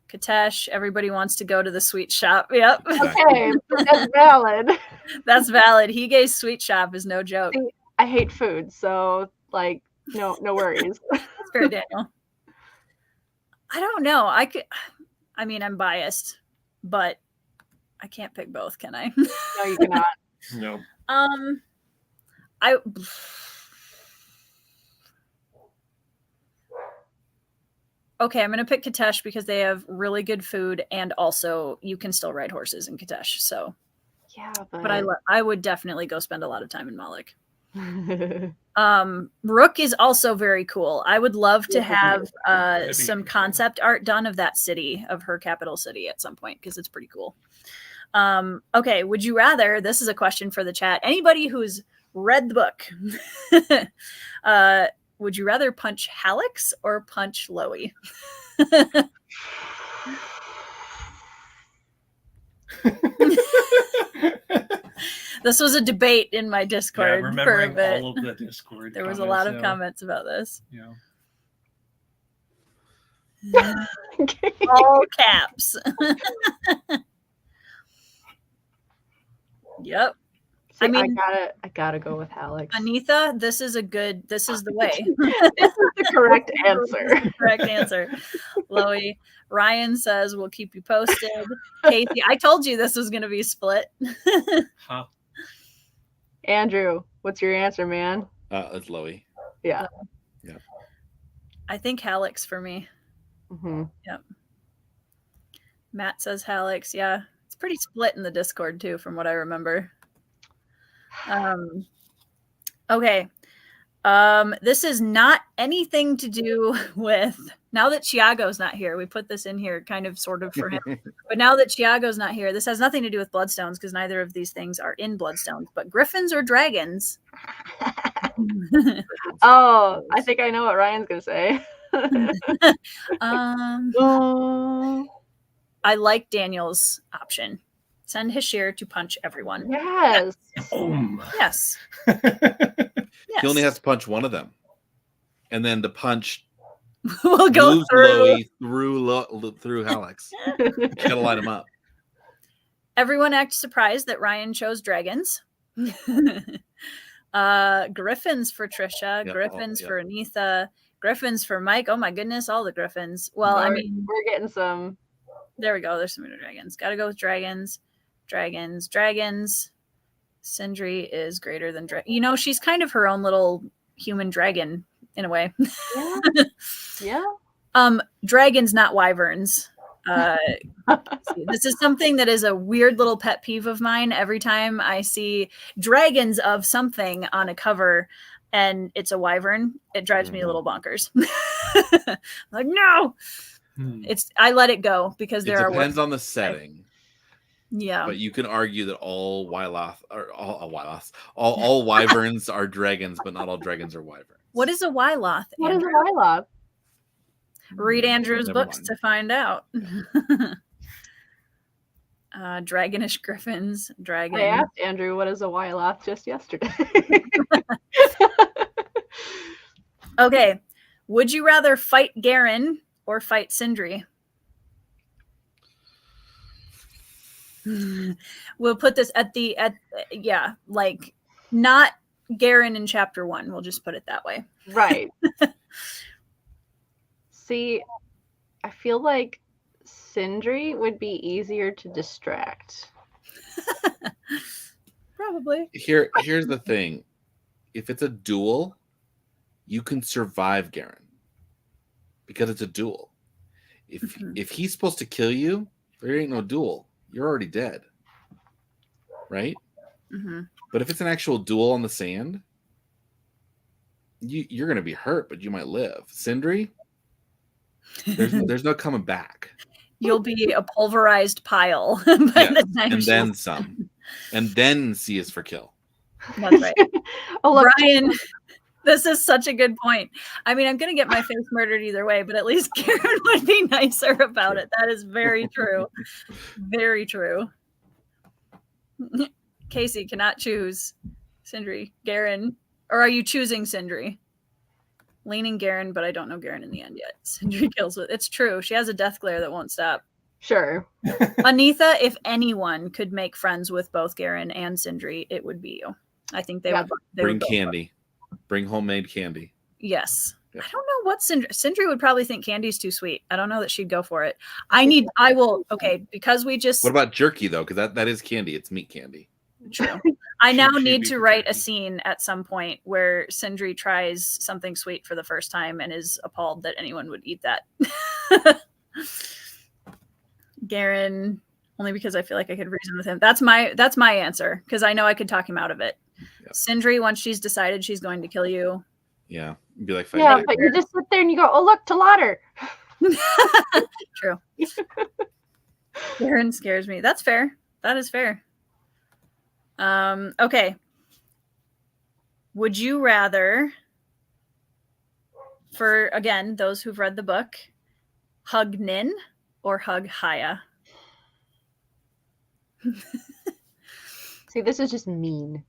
Katesh, everybody wants to go to the sweet shop. Yep. Okay, that's valid. That's valid. Hige's sweet shop is no joke. See, I hate food, so like no worries. That's fair, Daniel. I don't know. I mean, I'm biased, but I can't pick both, can I? No, you cannot. No. Okay, I'm going to pick Katesh because they have really good food and also you can still ride horses in Katesh. So, yeah, but I would definitely go spend a lot of time in Malik. Rook is also very cool. I would love to have some concept art done of that city, of her capital city at some point, because it's pretty cool. Okay, would you rather, this is a question for the chat, anybody who's read the book, would you rather punch Hallex or punch Loey? This was a debate in my Discord for a bit. All of the Discord there was a lot of comments about this. Yeah. All caps. Yep. See, I mean, I gotta go with Hallex. Anitha, this is the way. This is the correct answer. Correct answer. Loey. Ryan says we'll keep you posted. Casey, I told you this was going to be split. Huh. Andrew, what's your answer, man? It's Loey. Yeah. Yeah. I think Hallex for me. Mm-hmm. Yep. Matt says Hallex. Yeah. It's pretty split in the Discord too, from what I remember. Okay. This is not anything to do with, now that Chiago's not here, we put this in here kind of sort of for him, but now that Chiago's not here, this has nothing to do with Bloodstones because neither of these things are in Bloodstones, but Griffins or Dragons? Oh, I think I know what Ryan's gonna say. I like Daniel's option. Send Hashir to punch everyone. Yes. Yes. He only has to punch one of them, and then the punch will go through through Hallex. You gotta light him up. Everyone acts surprised that Ryan chose dragons. Griffins for Trisha. Yep. Griffins for Anitha. Griffins for Mike. Oh my goodness, all the Griffins. Well, I mean, we're getting some. There we go. There's some dragons. Got to go with dragons. Dragons. Sindri is greater than dragon. You know, she's kind of her own little human dragon in a way. Yeah. Dragons, not wyverns. This is something that is a weird little pet peeve of mine. Every time I see dragons of something on a cover and it's a wyvern, it drives me a little bonkers. Like, no. I let it go because there are. It depends on the setting. Yeah, but you can argue that all wyverns are dragons, but not all dragons are wyverns. What is a Wyloth? What is a Andrew? Wyloth? Read Andrew's Never books mind. to find out. Dragonish griffins, dragon. I asked Andrew what is a Wyloth just yesterday. Okay. Would you rather fight Garen or fight Sindri? We'll put this like not Garen in chapter 1. We'll just put it that way. Right. See, I feel like Sindri would be easier to distract. Probably. Here's the thing. If it's a duel, you can survive Garen. Because it's a duel. If he's supposed to kill you, there ain't no duel. You're already dead. Right? Mm-hmm. But if it's an actual duel on the sand, you're going to be hurt, but you might live. Sindri, there's no coming back. You'll be a pulverized pile by the time And she's- then some. And then C is for kill. That's right. Oh, look, Brian, this is such a good point. I mean, I'm going to get my face murdered either way, but at least Karen would be nicer about it. That is very true. Very true. Casey cannot choose Sindri, Garen, or are you choosing Sindri? Leaning Garen, but I don't know Garen in the end yet. Sindri kills with. It's true. She has a death glare that won't stop. sure. Anitha, if anyone could make friends with both Garen and Sindri, it would be you. I think they Yeah. would. They Bring would both. candy. Bring homemade candy. Yes. Yeah. I don't know what Sindri would probably think candy's too sweet. I don't know that she'd go for it. Okay, because we just What about jerky though? Because that is candy. It's meat candy. true. I now She'd need be to for write a jerky. scene at some point where Sindri tries something sweet for the first time and is appalled that anyone would eat that. Garen, only because I feel like I could reason with him. That's my answer, because I know I could talk him out of it. Yeah. Sindri, once she's decided she's going to kill you. Yeah. It'd be like Yeah, fighting but you just sit there and you go, oh, look, Talater. True. Garen scares me. That's fair. That is fair. Okay. Would you rather, for again those who've read the book, hug Nin or hug Haya? See, this is just mean.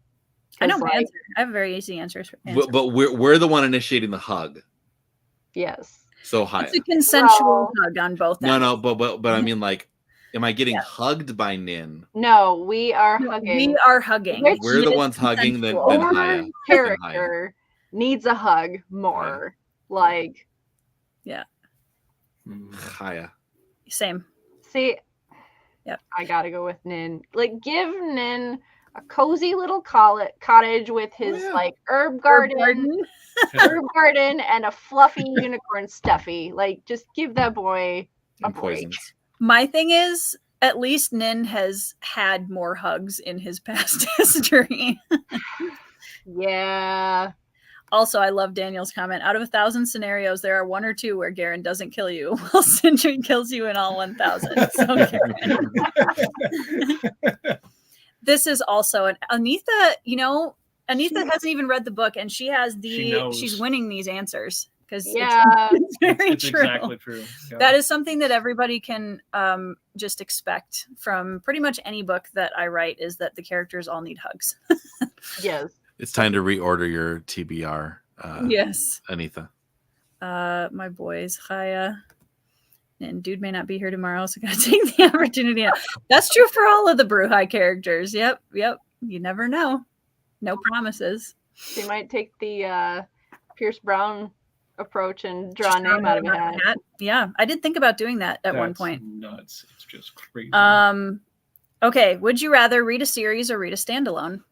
I know 'Cause, my like, answer. I have a very easy answer. But we're the one initiating the hug. yes. So Haya. It's a consensual Well, hug on both No, ends. no, but I mean, like, am I getting Yeah. hugged by Nin? No, we are hugging. We are hugging. Which We're the is ones hugging than consensual. Our Haya. character needs a hug more. Like, Haya. Same. see, Yep. I gotta go with Nin. Like, give Nin a cozy little cottage with his yeah. like herb garden, and a fluffy unicorn stuffy. Like, just give that boy a And break. poisons. My thing is, at least Nin has had more hugs in his past history. Yeah. Also, I love Daniel's comment. Out of 1,000 scenarios, there are 1 or 2 where Garen doesn't kill you, while Sindri kills you in all 1,000. So, Garen. This is also an Anitha. Anitha hasn't even read the book, and she has She knows. she's winning these answers because Yeah. it's very It's true. exactly true. Yeah. That is something that everybody can just expect from pretty much any book that I write, is that the characters all need hugs. Yes. It's time to reorder your TBR, Yes. Anitha. My boys, Chaya. And dude may not be here tomorrow, so gotta take the opportunity. That's true for all of the Bruhai characters. Yep. You never know. No promises. She might take the Pierce Brown approach and draw a name out of a hat. Yeah, I did think about doing that at one That's point. nuts. It's just crazy. Okay. Would you rather read a series or read a standalone?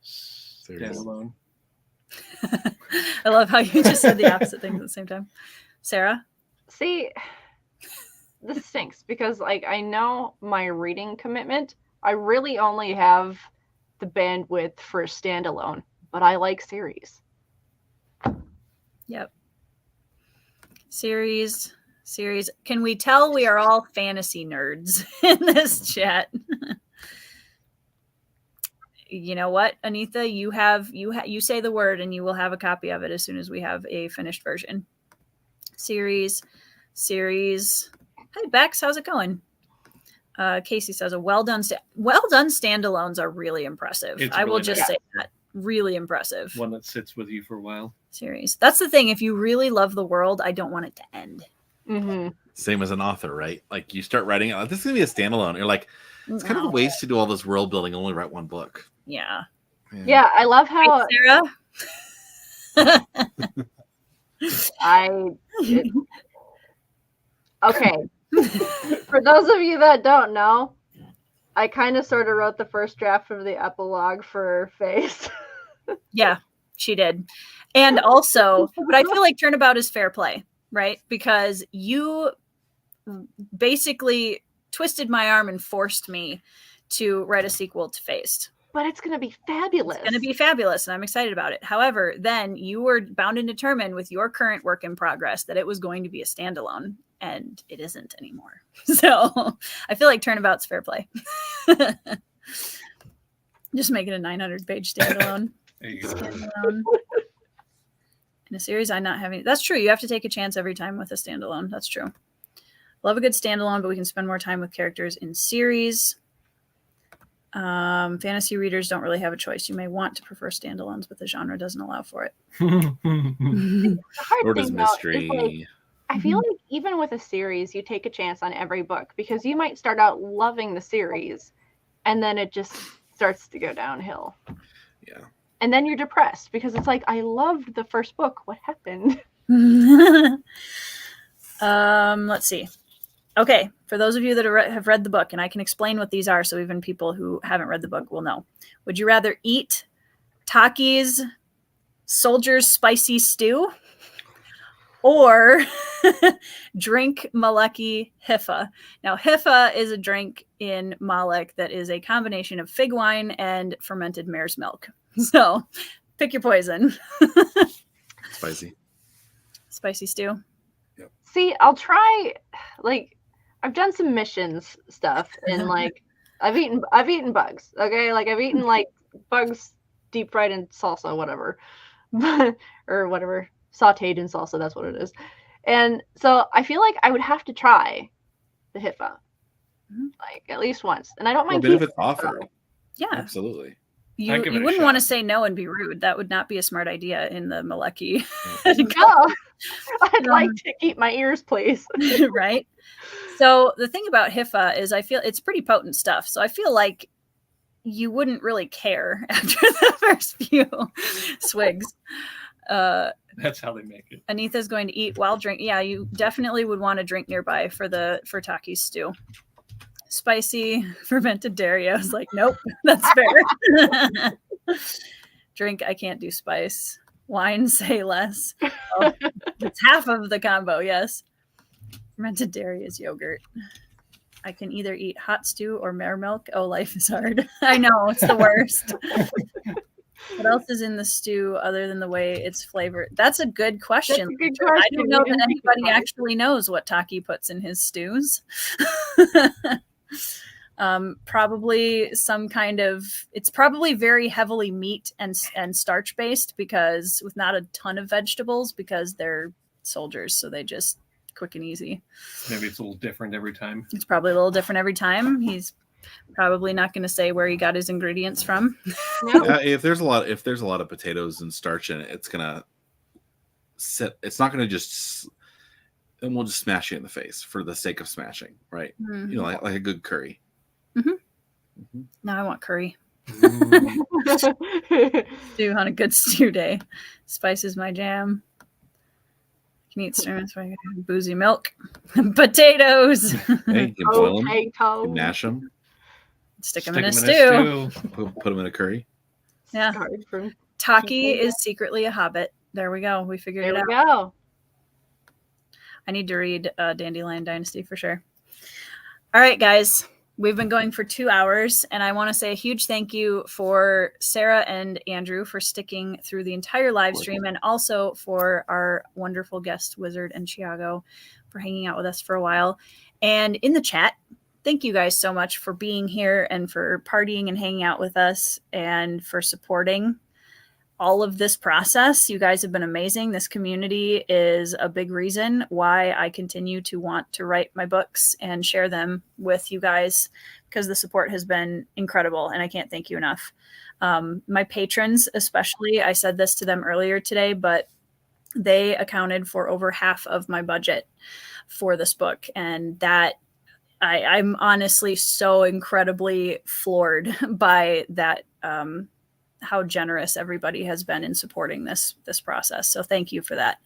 Standalone. I love how you just said the opposite things at the same time. Sarah? See, this stinks because, like, I know my reading commitment. I really only have the bandwidth for a standalone, but I like series. Yep. Series. Can we tell we are all fantasy nerds in this chat? you know what, Anitha, you say the word and you will have a copy of it as soon as we have a finished version. Series. Hey Bex, how's it going? Casey says a well done standalones are really impressive. It's I will really just nice. say that. Really impressive. One that sits with you for a while. Series. That's the thing. If you really love the world, I don't want it to end. Mm-hmm. Same as an author, right? Like you start writing it, like, this is gonna be a standalone. You're like, it's kind of a No. waste to do all this world building, only write one book. Yeah. Yeah, I love how Right, Sarah? Okay. For those of you that don't know, I kind of sort of wrote the first draft of the epilogue for Face. Yeah, she did. And also, but I feel like Turnabout is fair play, right? Because you basically twisted my arm and forced me to write a sequel to Faced. But it's going to be fabulous. It's going to be fabulous, and I'm excited about it. However, then you were bound and determined with your current work in progress that it was going to be a standalone, and it isn't anymore. So I feel like Turnabout's fair play. Just make it a 900-page standalone. There you go. Standalone. In a series, I'm not having. That's true. You have to take a chance every time with a standalone. That's true. Love a good standalone, but we can spend more time with characters in series. Fantasy readers don't really have a choice. You may want to prefer standalones, but the genre doesn't allow for it. The hard Or does thing, though, is, mystery. like, I feel like even with a series, you take a chance on every book because you might start out loving the series and then it just starts to go downhill. Yeah. And then you're depressed because it's like, I loved the first book. What happened? Let's see. Okay, for those of you that have read the book, and I can explain what these are so even people who haven't read the book will know. Would you rather eat Taki's soldier's spicy stew or drink Maleki Hiffa? Now, Hiffa is a drink in Malek that is a combination of fig wine and fermented mare's milk. So pick your poison. Spicy. Spicy stew. See, I'll try, like, I've done some missions stuff and like I've eaten bugs. Okay, like I've eaten like bugs deep fried in salsa, whatever, or whatever, sautéed in salsa. That's what it is. And so I feel like I would have to try the Hiffa, like at least once. And I don't mind. Well, if keeping it's offered, Yeah, absolutely. you I'd give it a wouldn't want to shot. say no and be rude. That would not be a smart idea in the Maleki. No, I'd like to keep my ears, please. Right? So the thing about Hiffa is I feel it's pretty potent stuff. So I feel like you wouldn't really care after the first few swigs. That's how they make it. Anitha's going to eat while drink. Yeah, you definitely would want to drink nearby for Taki's stew. Spicy fermented dairy. I was like, nope, that's fair. Drink, I can't do spice. Wine, say less. Oh, it's half of the combo, yes. Fermented dairy is yogurt. I can either eat hot stew or mare milk. Oh, life is hard. I know, it's the worst. What else is in the stew other than the way it's flavored? That's a good question. That's a good I question. don't know We didn't that think anybody about it. actually knows what Taki puts in his stews. Probably some kind of, it's probably very heavily meat and starch based because with not a ton of vegetables because they're soldiers, so they just quick and easy. Maybe it's a little different every time. It's probably a little different every time. He's probably not going to say where he got his ingredients from. No. If there's a lot of potatoes and starch in it, it's gonna set. It's not gonna just. And we'll just smash you in the face for the sake of smashing, right? Mm. You know, like a good curry. Now I want curry. Mm. Stew on a good stew day. Spice is my jam. Can eat stir fry, boozy milk, potatoes. Hey, you can boil them, Potato. you mash them, Stick them Stick in a 'em stew. put them in a curry. Yeah. Sorry for- Taki is secretly a hobbit. There we go. We figured There it we out. go. I need to read Dandelion Dynasty for sure. All right, guys. We've been going for 2 hours, and I want to say a huge thank you for Sarah and Andrew for sticking through the entire live stream, and also for our wonderful guest, Wizard and Chiago, for hanging out with us for a while. And in the chat, thank you guys so much for being here and for partying and hanging out with us and for supporting all of this process. You guys have been amazing. This community is a big reason why I continue to want to write my books and share them with you guys, because the support has been incredible and I can't thank you enough. My patrons, especially, I said this to them earlier today, but they accounted for over half of my budget for this book. And that I'm honestly so incredibly floored by that, how generous everybody has been in supporting this process. So thank you for that.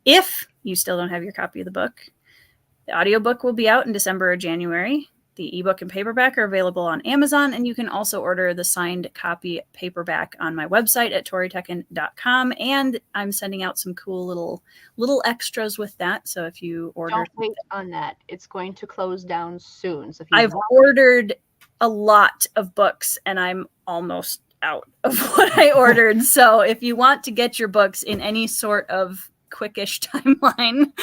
If you still don't have your copy of the book, the audiobook will be out in December or January. The ebook and paperback are available on Amazon, and you can also order the signed copy paperback on my website at toritekken.com. And I'm sending out some cool little extras with that. So if you order, don't wait on that. It's going to close down soon. So if I've ordered a lot of books and I'm almost out of what I ordered. So if you want to get your books in any sort of quickish timeline,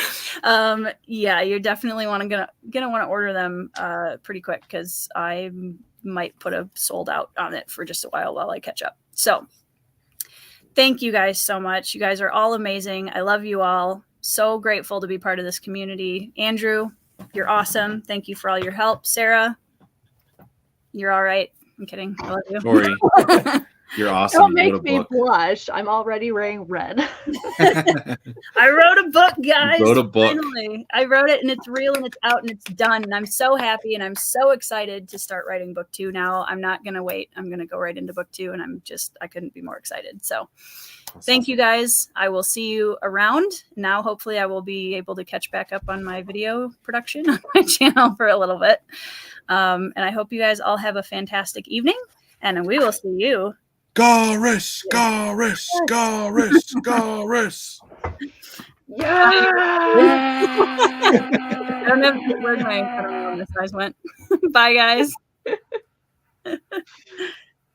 yeah, you're definitely gonna want to order them pretty quick, because I might put a sold out on it for just a while I catch up. So thank you guys so much. You guys are all amazing. I love you all. So grateful to be part of this community. Andrew, you're awesome. Thank you for all your help. Sarah, you're all right. I'm kidding. I love you. Tori, you're awesome. Don't make me blush. I'm already wearing red. I wrote a book, guys. You wrote a book. Finally. I wrote it, and it's real, and it's out, and it's done. And I'm so happy, and I'm so excited to start writing book 2 now. I'm not going to wait. I'm going to go right into book 2, and I couldn't be more excited. So thank you guys. I will see you around. Now, hopefully, I will be able to catch back up on my video production on my channel for a little bit. And I hope you guys all have a fantastic evening, and we will see you. Garis. Yeah. I don't know where my I don't know where this guys went. Bye, guys.